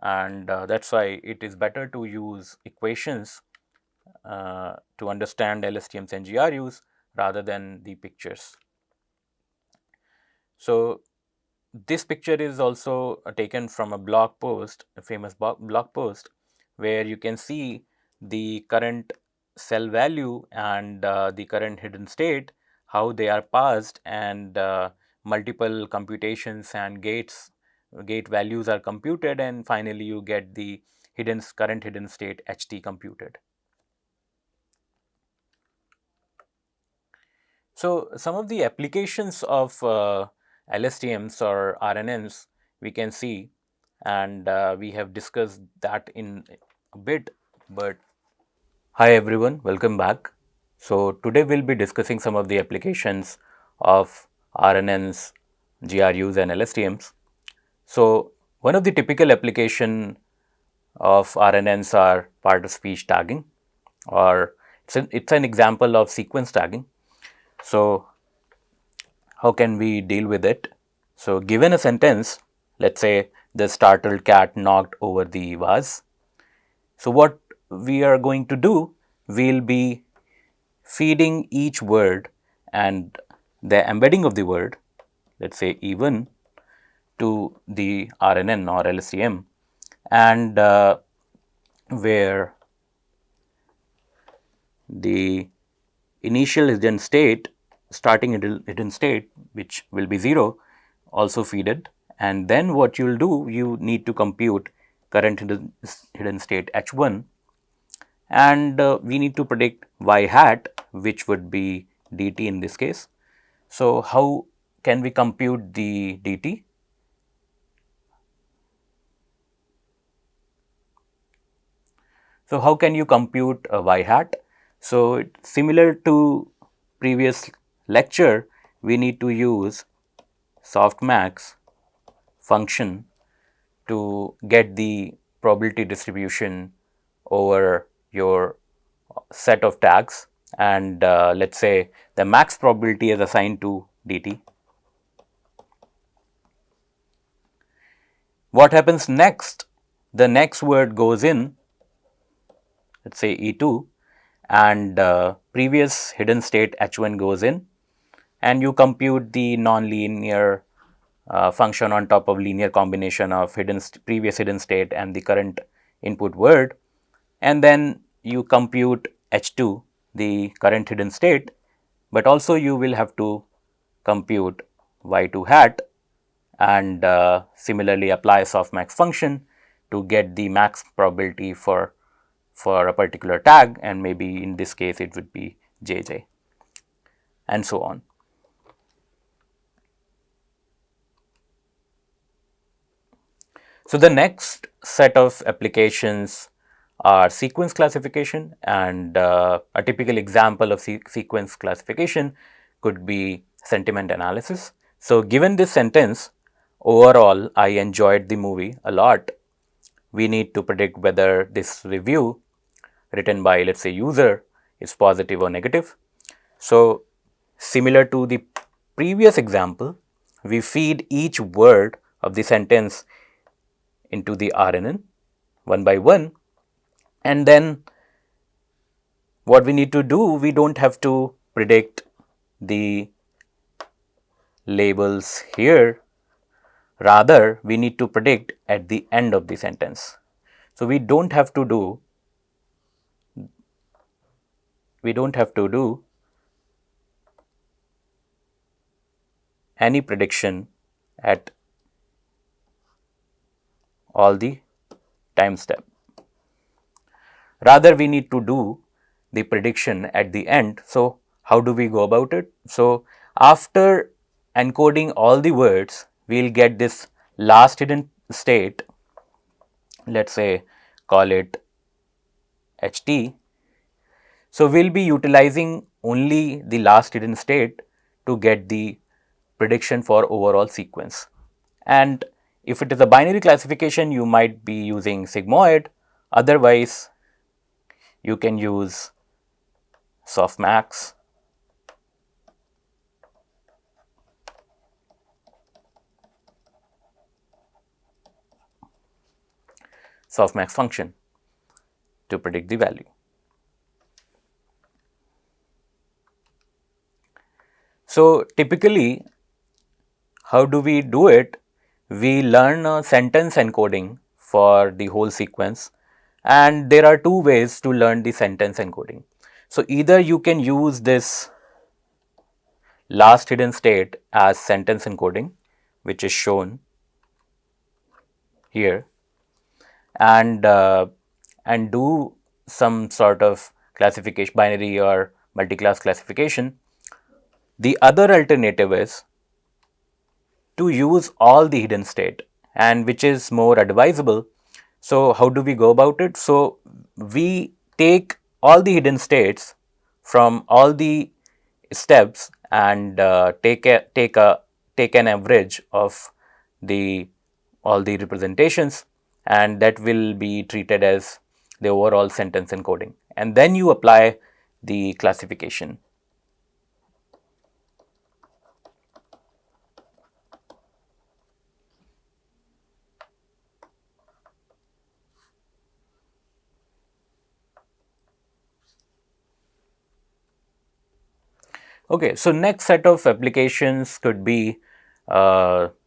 and that's why it is better to use equations to understand LSTMs and GRUs rather than the pictures. So this picture is also taken from a blog post, a famous blog post, where you can see the current cell value and the current hidden state, how they are passed, and multiple computations and gate values are computed, and finally you get the current hidden state HT computed. So some of the applications of LSTMs or RNNs we can see, and we have discussed that in a bit. But hi everyone, welcome back. So today we'll be discussing some of the applications of RNNs, GRUs and LSTMs. So one of the typical application of RNNs are part of speech tagging, or it's an example of sequence tagging. So how can we deal with it? So given a sentence, let's say the startled cat knocked over the vase. So what we are going to do, we'll be feeding each word and the embedding of the word, let's say even, to the RNN or LSTM, and where the initial hidden state, starting hidden state, which will be 0, also feed it. And then what you will do, you need to compute current hidden state h1, and we need to predict y hat, which would be dt in this case. So, how can we compute the dt? So, how can you compute a y hat? So, similar to previous lecture, we need to use softmax function to get the probability distribution over your set of tags, and let us say the max probability is assigned to dt. What happens next? The next word goes in, let us say E2, and previous hidden state H1 goes in, and you compute the nonlinear function on top of linear combination of previous hidden state and the current input word, and then you compute H2, the current hidden state, but also you will have to compute y2 hat, and similarly apply softmax function to get the max probability for a particular tag, and maybe in this case it would be jj, and so on. So, the next set of applications are sequence classification, and a typical example of sequence classification could be sentiment analysis. So, given this sentence, overall I enjoyed the movie a lot, we need to predict whether this review written by, let us say, user is positive or negative. So, similar to the previous example, we feed each word of the sentence into the RNN one by one, and then what we need to do, we do not have to predict the labels here, rather we need to predict at the end of the sentence. So, we do not have to do any prediction at all the time step, rather we need to do the prediction at the end. So, how do we go about it? So, after encoding all the words, we will get this last hidden state, let us say call it ht. So, we will be utilizing only the last hidden state to get the prediction for overall sequence. And if it is a binary classification, you might be using sigmoid, otherwise you can use softmax function to predict the value. So, typically how do we do it? We learn a sentence encoding for the whole sequence, and there are two ways to learn the sentence encoding. So, either you can use this last hidden state as sentence encoding, which is shown here, and do some sort of classification, binary or multi-class classification. The other alternative is to use all the hidden state, and which is more advisable. So, how do we go about it? So, we take all the hidden states from all the steps and take an average of all the representations, and that will be treated as the overall sentence encoding, and then you apply the classification. Okay, so next set of applications could be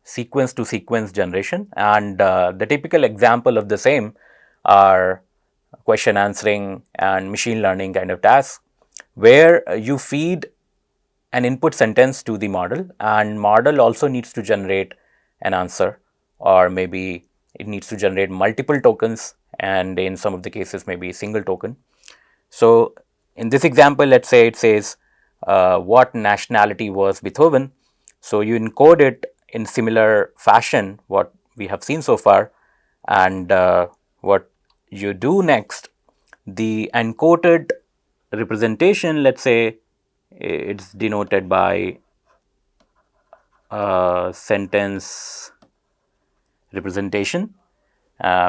sequence to sequence generation, and the typical example of the same are question answering and machine learning kind of tasks. where you feed an input sentence to the model, and model also needs to generate an answer, or maybe it needs to generate multiple tokens, and in some of the cases maybe a single token. So in this example, let's say it says what nationality was Beethoven. So you encode it in similar fashion what we have seen so far, and what you do next, the encoded representation, let's say it's denoted by sentence representation,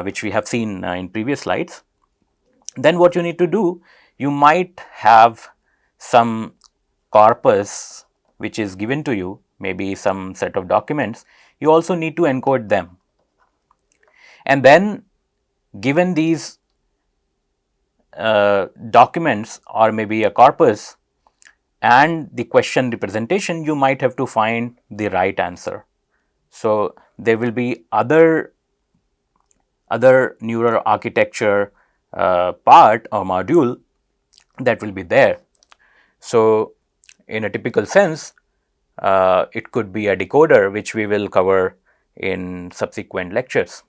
which we have seen in previous slides. Then what you need to do, you might have some corpus which is given to you, maybe some set of documents. You also need to encode them, and then given these documents or maybe a corpus and the question representation, you might have to find the right answer. So there will be other neural architecture part or module that will be there. So in a typical sense, it could be a decoder, which we will cover in subsequent lectures.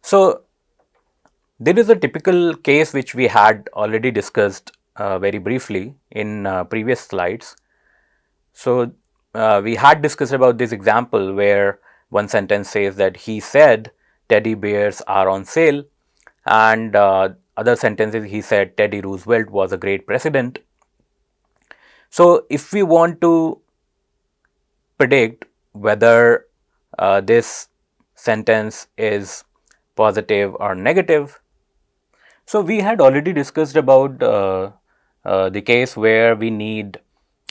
So there is a typical case which we had already discussed very briefly in previous slides. So we had discussed about this example where one sentence says that he said teddy bears are on sale, and other sentences he said Teddy Roosevelt was a great president. So if we want to predict whether this sentence is positive or negative, so we had already discussed about the case where we need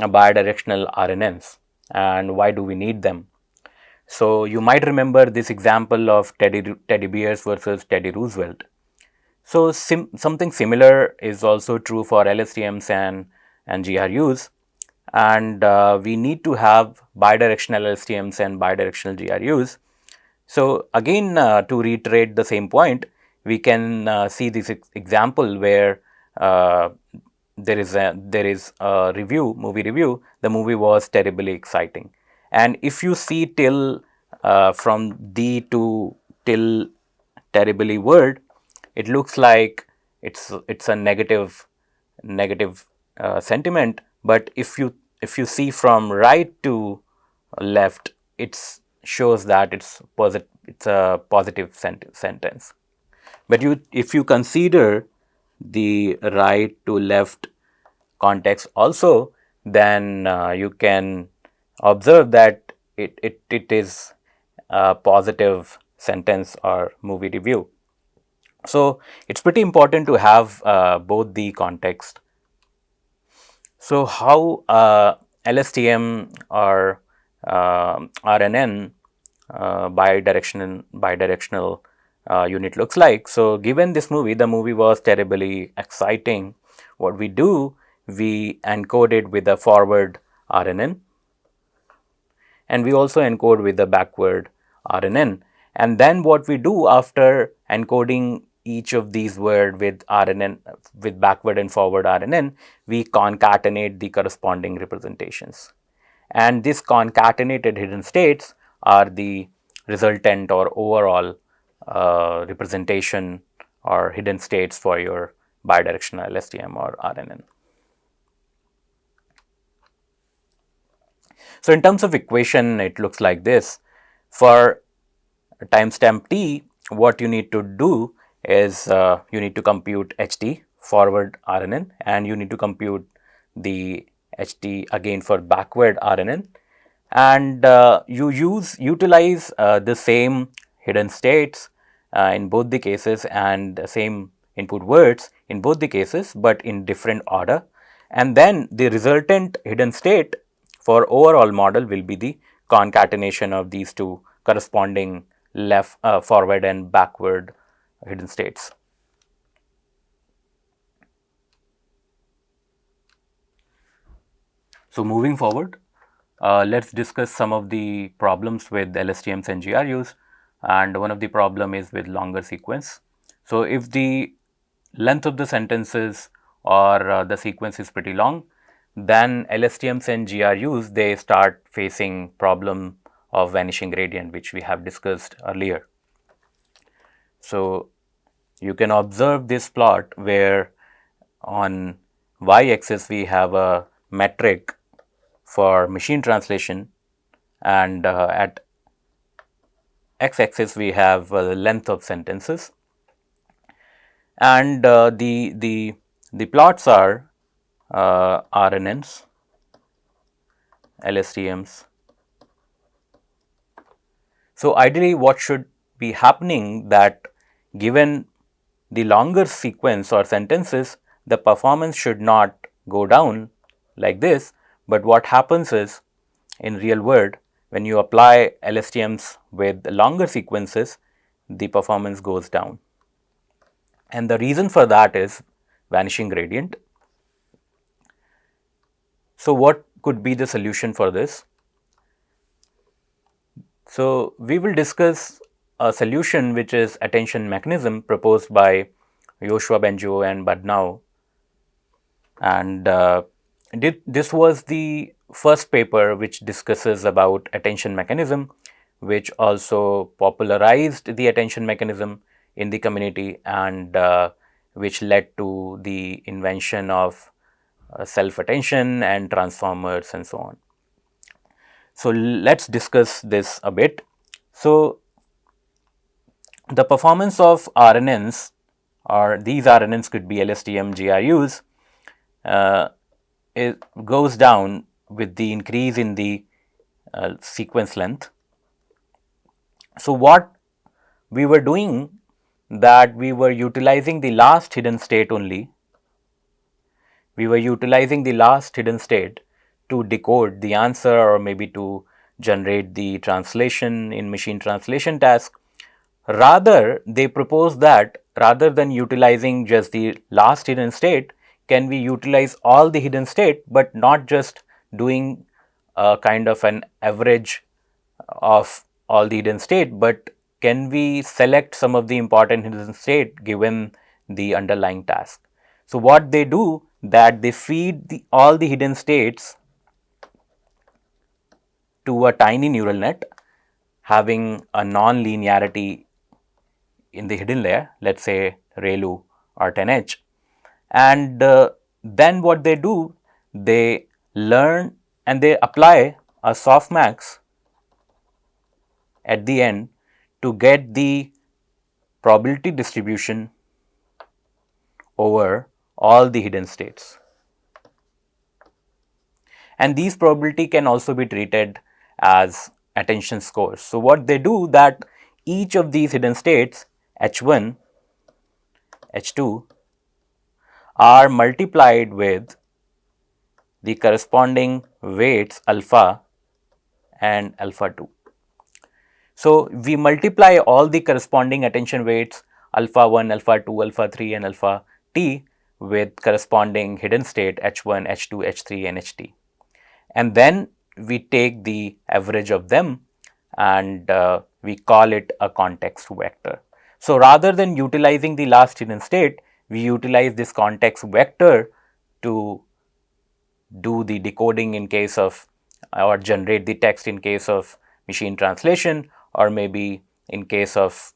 a bidirectional RNNs, and why do we need them. So you might remember this example of teddy bears versus Teddy Roosevelt. So something similar is also true for LSTMs and GRUs, and we need to have bidirectional LSTMs and bidirectional GRUs. So again, to reiterate the same point, we can see this example where there is a movie review. The movie was terribly exciting, and if you see till from the to till terribly word, it looks like it's a negative sentiment. But if you see from right to left, it shows that it's a positive sentence. But if you consider the right to left context also, then you can observe that it is a positive sentence or movie review. So it's pretty important to have both the context. So how LSTM or RNN bidirectional unit looks like. So given this movie, the movie was terribly exciting. What we do, we encode it with a forward RNN, and we also encode with the backward RNN. And then what we do after encoding each of these words with RNN, with backward and forward RNN, we concatenate the corresponding representations. And these concatenated hidden states are the resultant or overall representation or hidden states for your bidirectional LSTM or RNN. So in terms of equation, it looks like this. For timestamp t, what you need to do is you need to compute ht forward RNN, and you need to compute the ht again for backward RNN, and you utilize the same hidden states in both the cases, and the same input words in both the cases, but in different order. And then the resultant hidden state for overall model will be the concatenation of these two corresponding left, forward and backward hidden states. So moving forward, let's discuss some of the problems with LSTMs and GRUs, and one of the problem is with longer sequence. So if the length of the sentences or the sequence is pretty long, then LSTMs and GRUs, they start facing problem of vanishing gradient, which we have discussed earlier. So you can observe this plot where on y-axis we have a metric for machine translation, and at x-axis we have the length of sentences, and the plots are RNNs, LSTMs. So ideally, what should be happening that given the longer sequence or sentences, the performance should not go down like this, but what happens is in real world, when you apply LSTMs with longer sequences, the performance goes down. And the reason for that is vanishing gradient. So what could be the solution for this? So we will discuss a solution which is attention mechanism proposed by Joshua Bengio and Badnau, and this was the first paper which discusses about attention mechanism, which also popularized the attention mechanism in the community, and which led to the invention of self-attention and transformers and so on. So let's discuss this a bit. So the performance of RNNs, or these RNNs could be LSTM, GRUs, it goes down with the increase in the sequence length. So what we were doing, that we were utilizing the last hidden state only. We were utilizing the last hidden state to decode the answer, or maybe to generate the translation in machine translation task. Rather, they propose that rather than utilizing just the last hidden state, can we utilize all the hidden state, but not just doing a kind of an average of all the hidden state, but can we select some of the important hidden state given the underlying task. So what they do, that they feed all the hidden states to a tiny neural net having a non-linearity in the hidden layer, let's say ReLU or 10H, and then what they do, they learn and they apply a softmax at the end to get the probability distribution over all the hidden states. And these probability can also be treated as attention scores. So what they do, that each of these hidden states, H1, H2, are multiplied with the corresponding weights alpha and alpha 2. So we multiply all the corresponding attention weights alpha 1, alpha 2, alpha 3 and alpha t with corresponding hidden state H1, H2, H3 and Ht. And then we take the average of them and we call it a context vector. So rather than utilizing the last hidden state, we utilize this context vector to do the decoding in case of, or generate the text in case of machine translation, or maybe in case of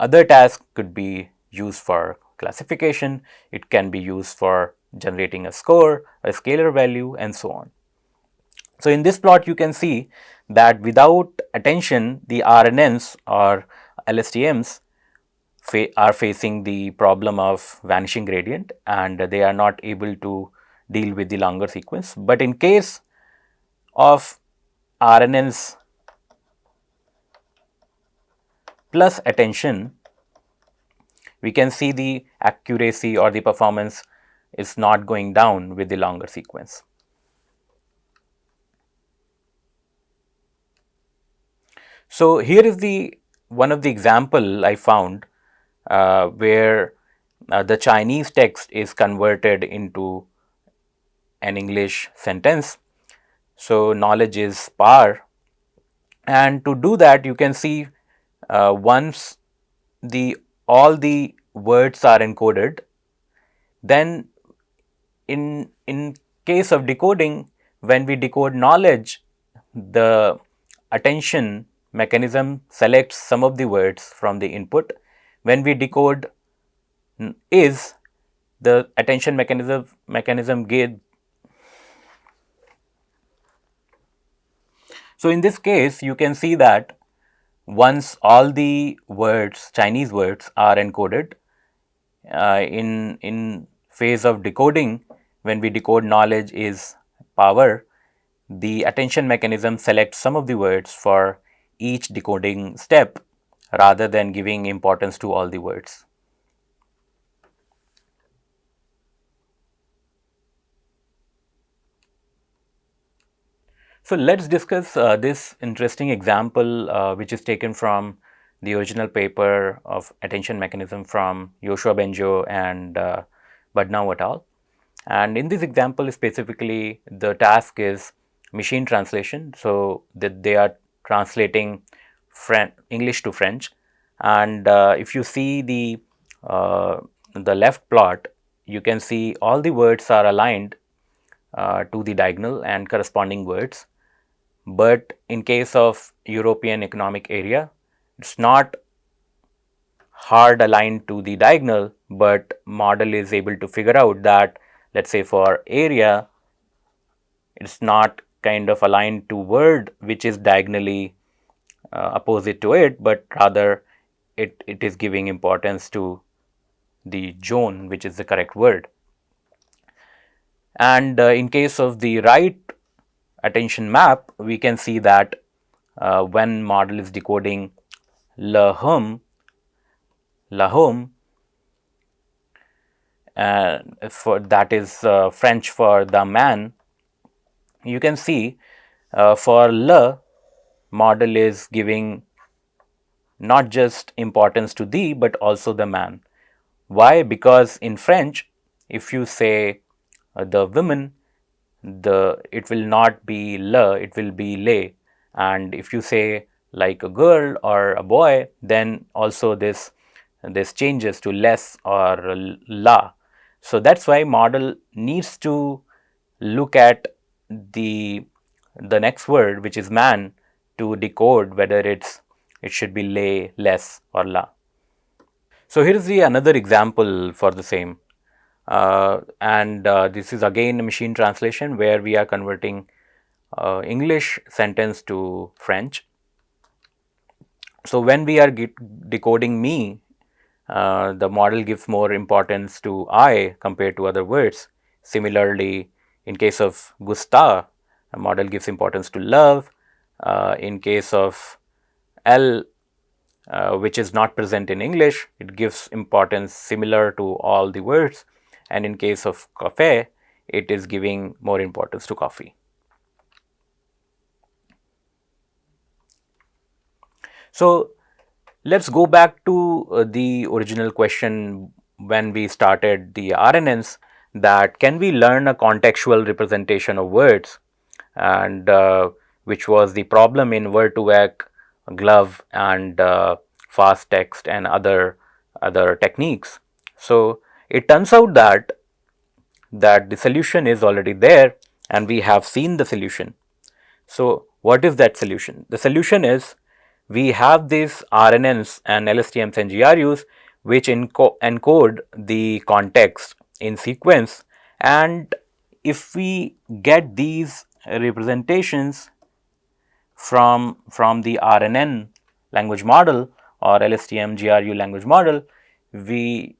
other tasks could be used for classification, it can be used for generating a score, a scalar value and so on. So in this plot you can see that without attention, the RNNs or LSTMs are facing the problem of vanishing gradient, and they are not able to deal with the longer sequence. But in case of RNNs plus attention, we can see the accuracy or the performance is not going down with the longer sequence. So here is the one of the example I found where the Chinese text is converted into an English sentence. So knowledge is power, and to do that you can see once all the words are encoded, then in case of decoding, when we decode knowledge, the attention mechanism selects some of the words from the input. When we decode is, the attention mechanism give. So in this case, you can see that once all the words, Chinese words, are encoded, in phase of decoding, when we decode knowledge is power, the attention mechanism selects some of the words for each decoding step rather than giving importance to all the words. So let's discuss this interesting example, which is taken from the original paper of attention mechanism from Yoshua Benjo and Badnau et al. And in this example, specifically, the task is machine translation. So that they are translating English to French. And if you see the left plot, you can see all the words are aligned to the diagonal and corresponding words. But in case of European Economic Area, it's not hard aligned to the diagonal, but model is able to figure out that, let's say for area, it's not kind of aligned to word which is diagonally opposite to it, but rather it is giving importance to the zone which is the correct word. And in case of the right attention map, we can see that when model is decoding le hum, for that is French for the man, you can see for le, model is giving not just importance to the but also the man. Why? Because in French, if you say the women, it will not be le, it will be le. And if you say like a girl or a boy, then also this changes to less or la. So that's why model needs to look at the next word, which is man, to decode whether it should be le, less or la. So here is the another example for the same. And this is again a machine translation where we are converting English sentence to French. So when we are decoding me, the model gives more importance to I compared to other words. Similarly, in case of Gusta, the model gives importance to love. In case of L, which is not present in English, it gives importance similar to all the words. And in case of cafe, it is giving more importance to coffee. So let's go back to the original question when we started the RNNs, that can we learn a contextual representation of words, and which was the problem in word2vec, glove, and fast text and other techniques. So it turns out that the solution is already there and we have seen the solution. So what is that solution? The solution is, we have these RNNs and LSTMs and GRUs which encode the context in sequence, and if we get these representations from the RNN language model or LSTM GRU language model, we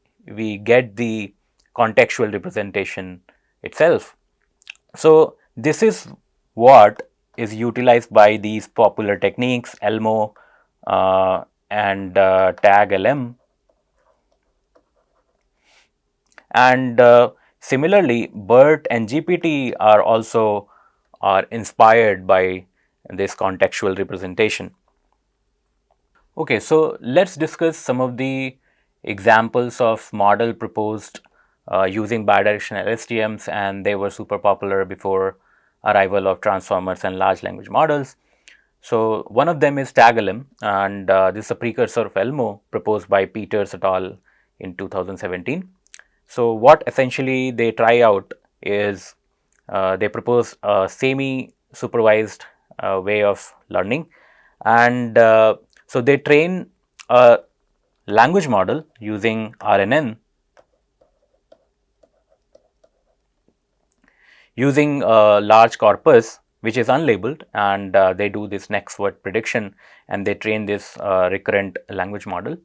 get the contextual representation itself. So this is what is utilized by these popular techniques, ELMo and tag LM. And similarly, BERT and GPT are also inspired by this contextual representation. Okay, so let's discuss some of the examples of model proposed using bidirectional LSTMs, and they were super popular before arrival of transformers and large language models. So one of them is tag LM, and this is a precursor of ELMo proposed by Peters et al. in 2017. So what essentially they try out is they propose a semi-supervised way of learning, and so they train a language model using RNN, using a large corpus which is unlabeled, and they do this next word prediction, and they train this recurrent language model.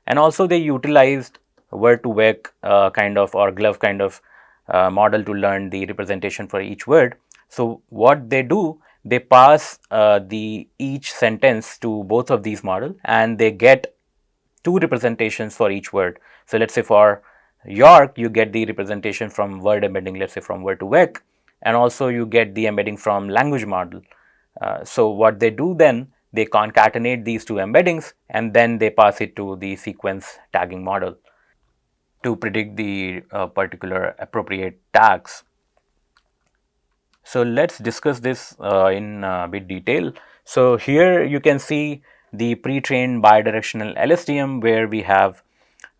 And also they utilized word to vec kind of, or glove kind of model to learn the representation for each word. So what they do, they pass the each sentence to both of these models, and they get two representations for each word. So let's say for York, you get the representation from word embedding, let's say from word to vec, and also you get the embedding from language model. So what they do then, they concatenate these two embeddings, and then they pass it to the sequence tagging model to predict the particular appropriate tags. So let's discuss this in a bit detail. So here you can see the pre-trained bidirectional LSTM, where we have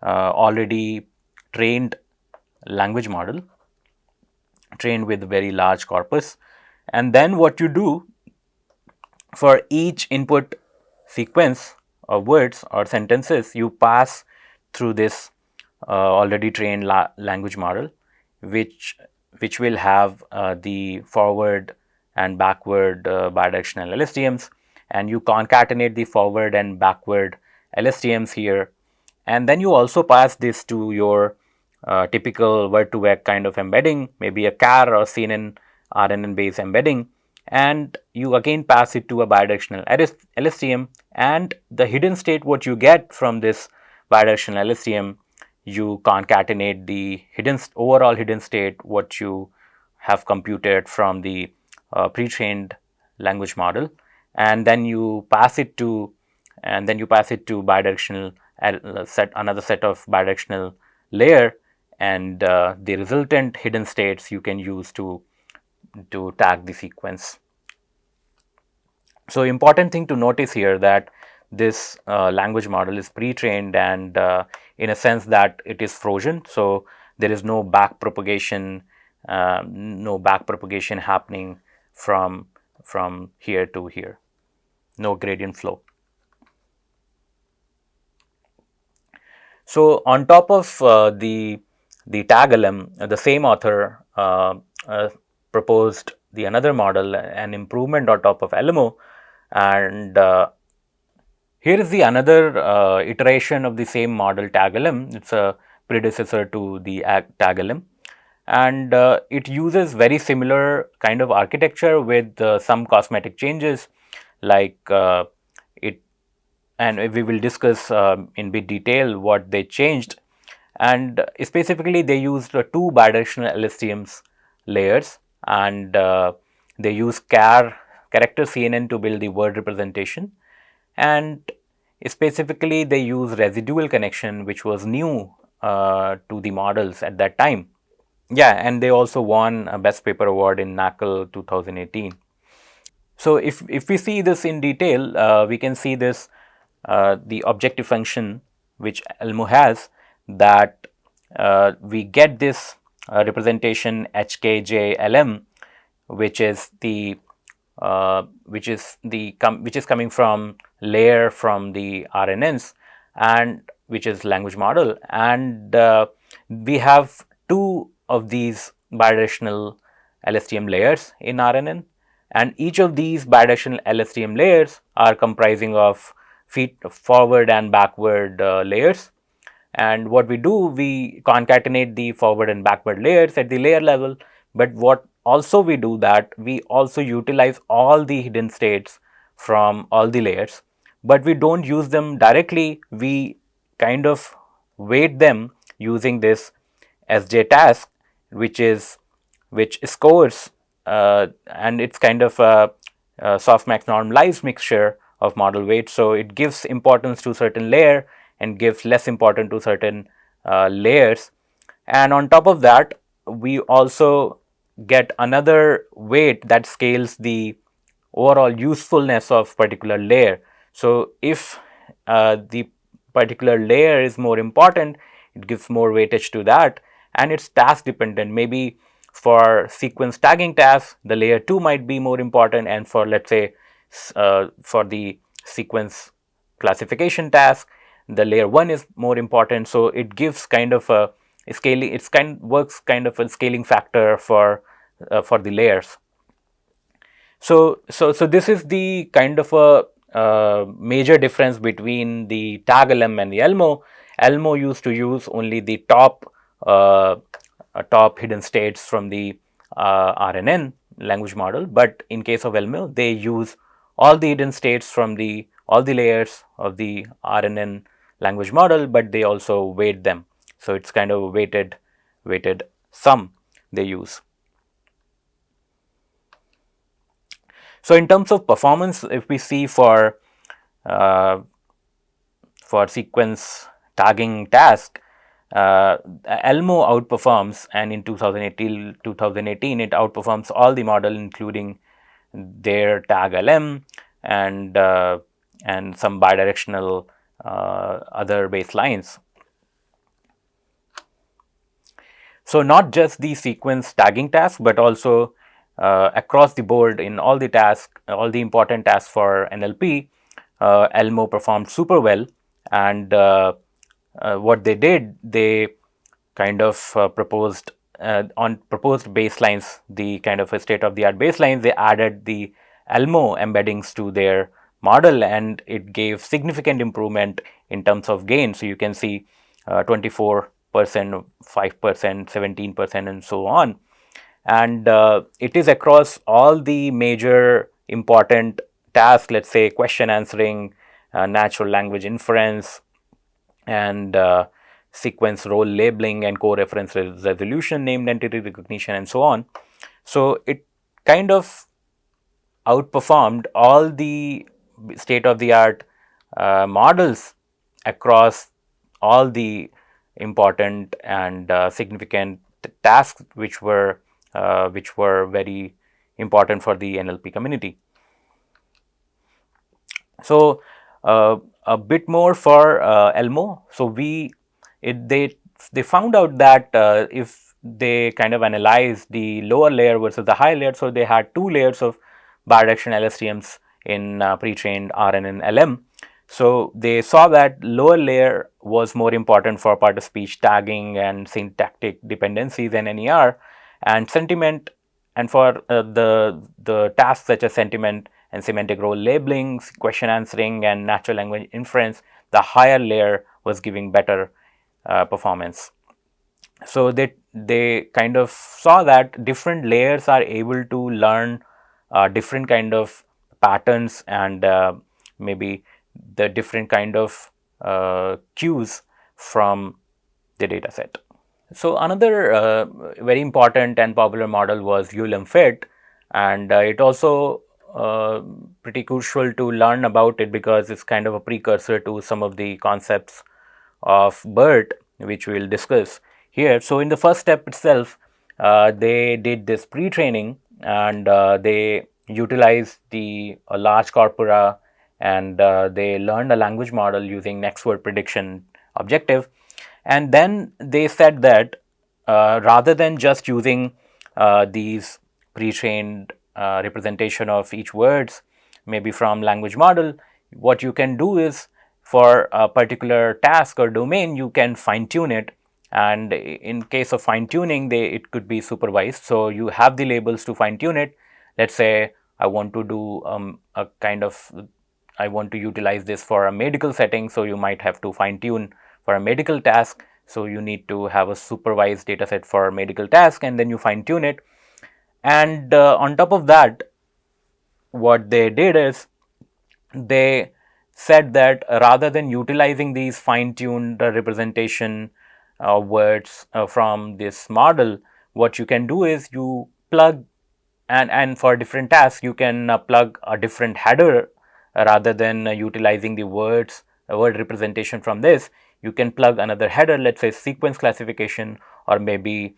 already trained language model, trained with very large corpus. And then what you do, for each input sequence of words or sentences, you pass through this already trained language model, which will have the forward and backward bidirectional LSTMs, and you concatenate the forward and backward LSTMs here, and then you also pass this to your typical word to vec kind of embedding, maybe a CAR or CNN RNN based embedding, and you again pass it to a bidirectional LSTM, and the hidden state what you get from this bidirectional LSTM, you concatenate the overall hidden state what you have computed from the pre-trained language model, and then you pass it to bidirectional another set of bidirectional layer, and the resultant hidden states you can use to tag the sequence. So important thing to notice here that this language model is pre-trained, and in a sense that it is frozen, so there is no back propagation happening from here to here, no gradient flow. So on top of the tag LM, the same author proposed the another model, an improvement on top of ELMo, and here is the another iteration of the same model, tag LM. It's a predecessor to the tag LM, and it uses very similar kind of architecture with some cosmetic changes, like it, and we will discuss in bit detail what they changed. And specifically they used two bidirectional LSTMs layers, and they use character CNN to build the word representation, and specifically they use residual connection, which was new to the models at that time. Yeah, and they also won a best paper award in NACL 2018. So if we see this in detail, we can see this the objective function which ELMo has, that we get this representation HKJLM, which is coming from layer from the RNNs, and which is language model, and we have two of these bidirectional LSTM layers in RNN, and each of these bidirectional LSTM layers are comprising of forward and backward layers. And what we do, we concatenate the forward and backward layers at the layer level, but what also we do, that we also utilize all the hidden states from all the layers, but we don't use them directly, we kind of weight them using this SJ task, which scores and it's kind of a softmax normalized mixture of model weights. So it gives importance to certain layer and gives less importance to certain layers. And on top of that, we also get another weight that scales the overall usefulness of particular layer. So if the particular layer is more important, it gives more weightage to that, and it's task dependent. Maybe for sequence tagging tasks, the layer 2 might be more important, and for, let's say, for the sequence classification task, the layer 1 is more important. So it gives kind of a scaling, works kind of a scaling factor for the layers. So this is the kind of a major difference between the tag LM and the ELMo. ELMo used to use only the top hidden states from the RNN language model, but in case of ELMo, they use all the hidden states from all the layers of the RNN language model, but they also weight them. So it's kind of a weighted sum they use. So in terms of performance, if we see for sequence tagging task, ELMo outperforms, and in 2018 it outperforms all the model, including their tag LM and some bidirectional other baselines. So not just the sequence tagging task, but also across the board in all the tasks, all the important tasks for NLP, ELMo performed super well. And what they did, they kind of proposed baselines, the kind of a state-of-the-art baselines. They added the ELMo embeddings to their model, and it gave significant improvement in terms of gain. So you can see 24%, 5%, 17%, and so on. And it is across all the major important tasks, let's say question answering, natural language inference, and sequence role labeling, and co-reference resolution, named entity recognition, and so on. So it kind of outperformed all the state-of-the-art models across all the important and significant tasks which were very important for the NLP community. So a bit more for ELMo. So they found out that if they kind of analyze the lower layer versus the higher layer, so they had 2 layers of bidirectional LSTMs in pre-trained RNN LM. So they saw that lower layer was more important for part of speech tagging and syntactic dependencies and NER, and sentiment, and for the tasks such as sentiment and semantic role labeling, question answering, and natural language inference, the higher layer was giving better performance. So they kind of saw that different layers are able to learn different kind of patterns and maybe the different kind of cues from the data set. So another very important and popular model was ULM-FIT, and it also pretty crucial to learn about it because it's kind of a precursor to some of the concepts of BERT, which we will discuss here. So in the first step itself, they did this pre-training, and they utilized the large corpora, and they learned a language model using next word prediction objective. And then they said that rather than just using these pre-trained representation of each words, maybe from language model, what you can do is for a particular task or domain, you can fine tune it. And in case of fine tuning, it could be supervised. So you have the labels to fine tune it. Let's say I want to do I want to utilize this for a medical setting. So you might have to fine tune for a medical task. So you need to have a supervised data set for a medical task, and then you fine tune it. And on top of that, what they did is they said that rather than utilizing these fine-tuned representation words from this model, what you can do is you plug, and for different tasks you can plug a different header rather than utilizing the word representation from this. You can plug another header, let's say sequence classification, or maybe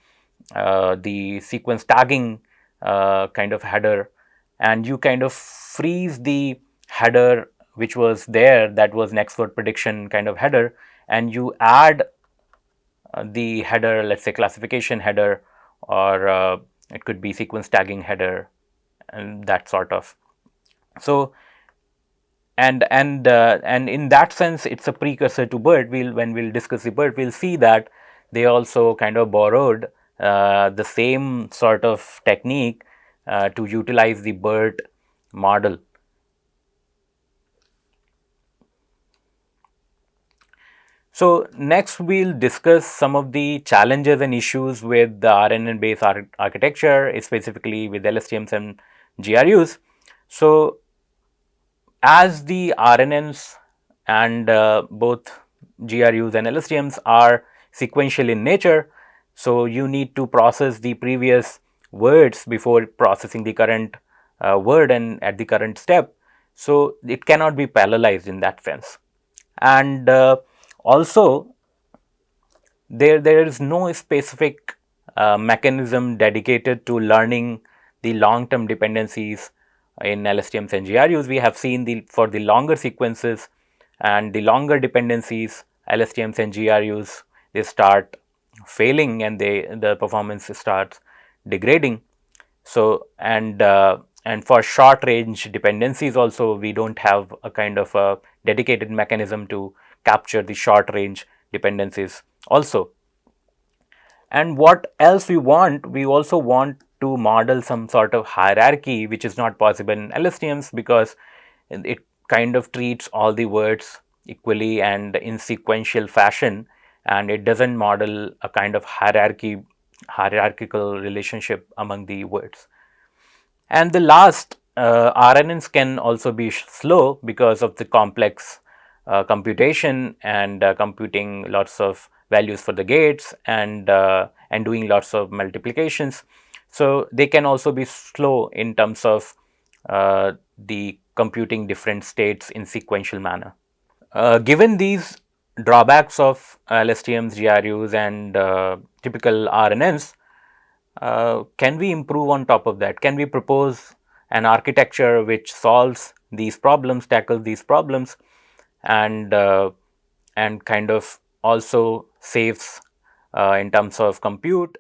the sequence tagging kind of header, and you kind of freeze the header which was there, that was next word prediction kind of header, and you add the header, let's say classification header, or it could be sequence tagging header, and that sort of. So and in that sense, it's a precursor to BERT. When we'll discuss the BERT, we'll see that they also kind of borrowed the same sort of technique to utilize the BERT model. So next we'll discuss some of the challenges and issues with the RNN-based architecture, specifically with LSTMs and GRUs. So as the RNNs and both GRUs and LSTMs are sequential in nature, so you need to process the previous words before processing the current word and at the current step. So it cannot be parallelized in that sense. And also there is no specific mechanism dedicated to learning the long-term dependencies in LSTMs and GRUs. We have seen for the longer sequences and the longer dependencies, LSTMs and GRUs, they start failing and the performance starts degrading. So and for short range dependencies also, we don't have a kind of a dedicated mechanism to capture the short range dependencies also. And what else we want? We also want to model some sort of hierarchy, which is not possible in LSTMs because it kind of treats all the words equally and in sequential fashion, and it doesn't model a kind of hierarchical relationship among the words. And the last, RNNs can also be slow because of the complex computation and computing lots of values for the gates and doing lots of multiplications. So they can also be slow in terms of the computing different states in sequential manner. Given these drawbacks of LSTMs, GRUs, and typical RNNs, can we improve on top of that? Can we propose an architecture which solves these problems, tackles these problems, and kind of also saves in terms of compute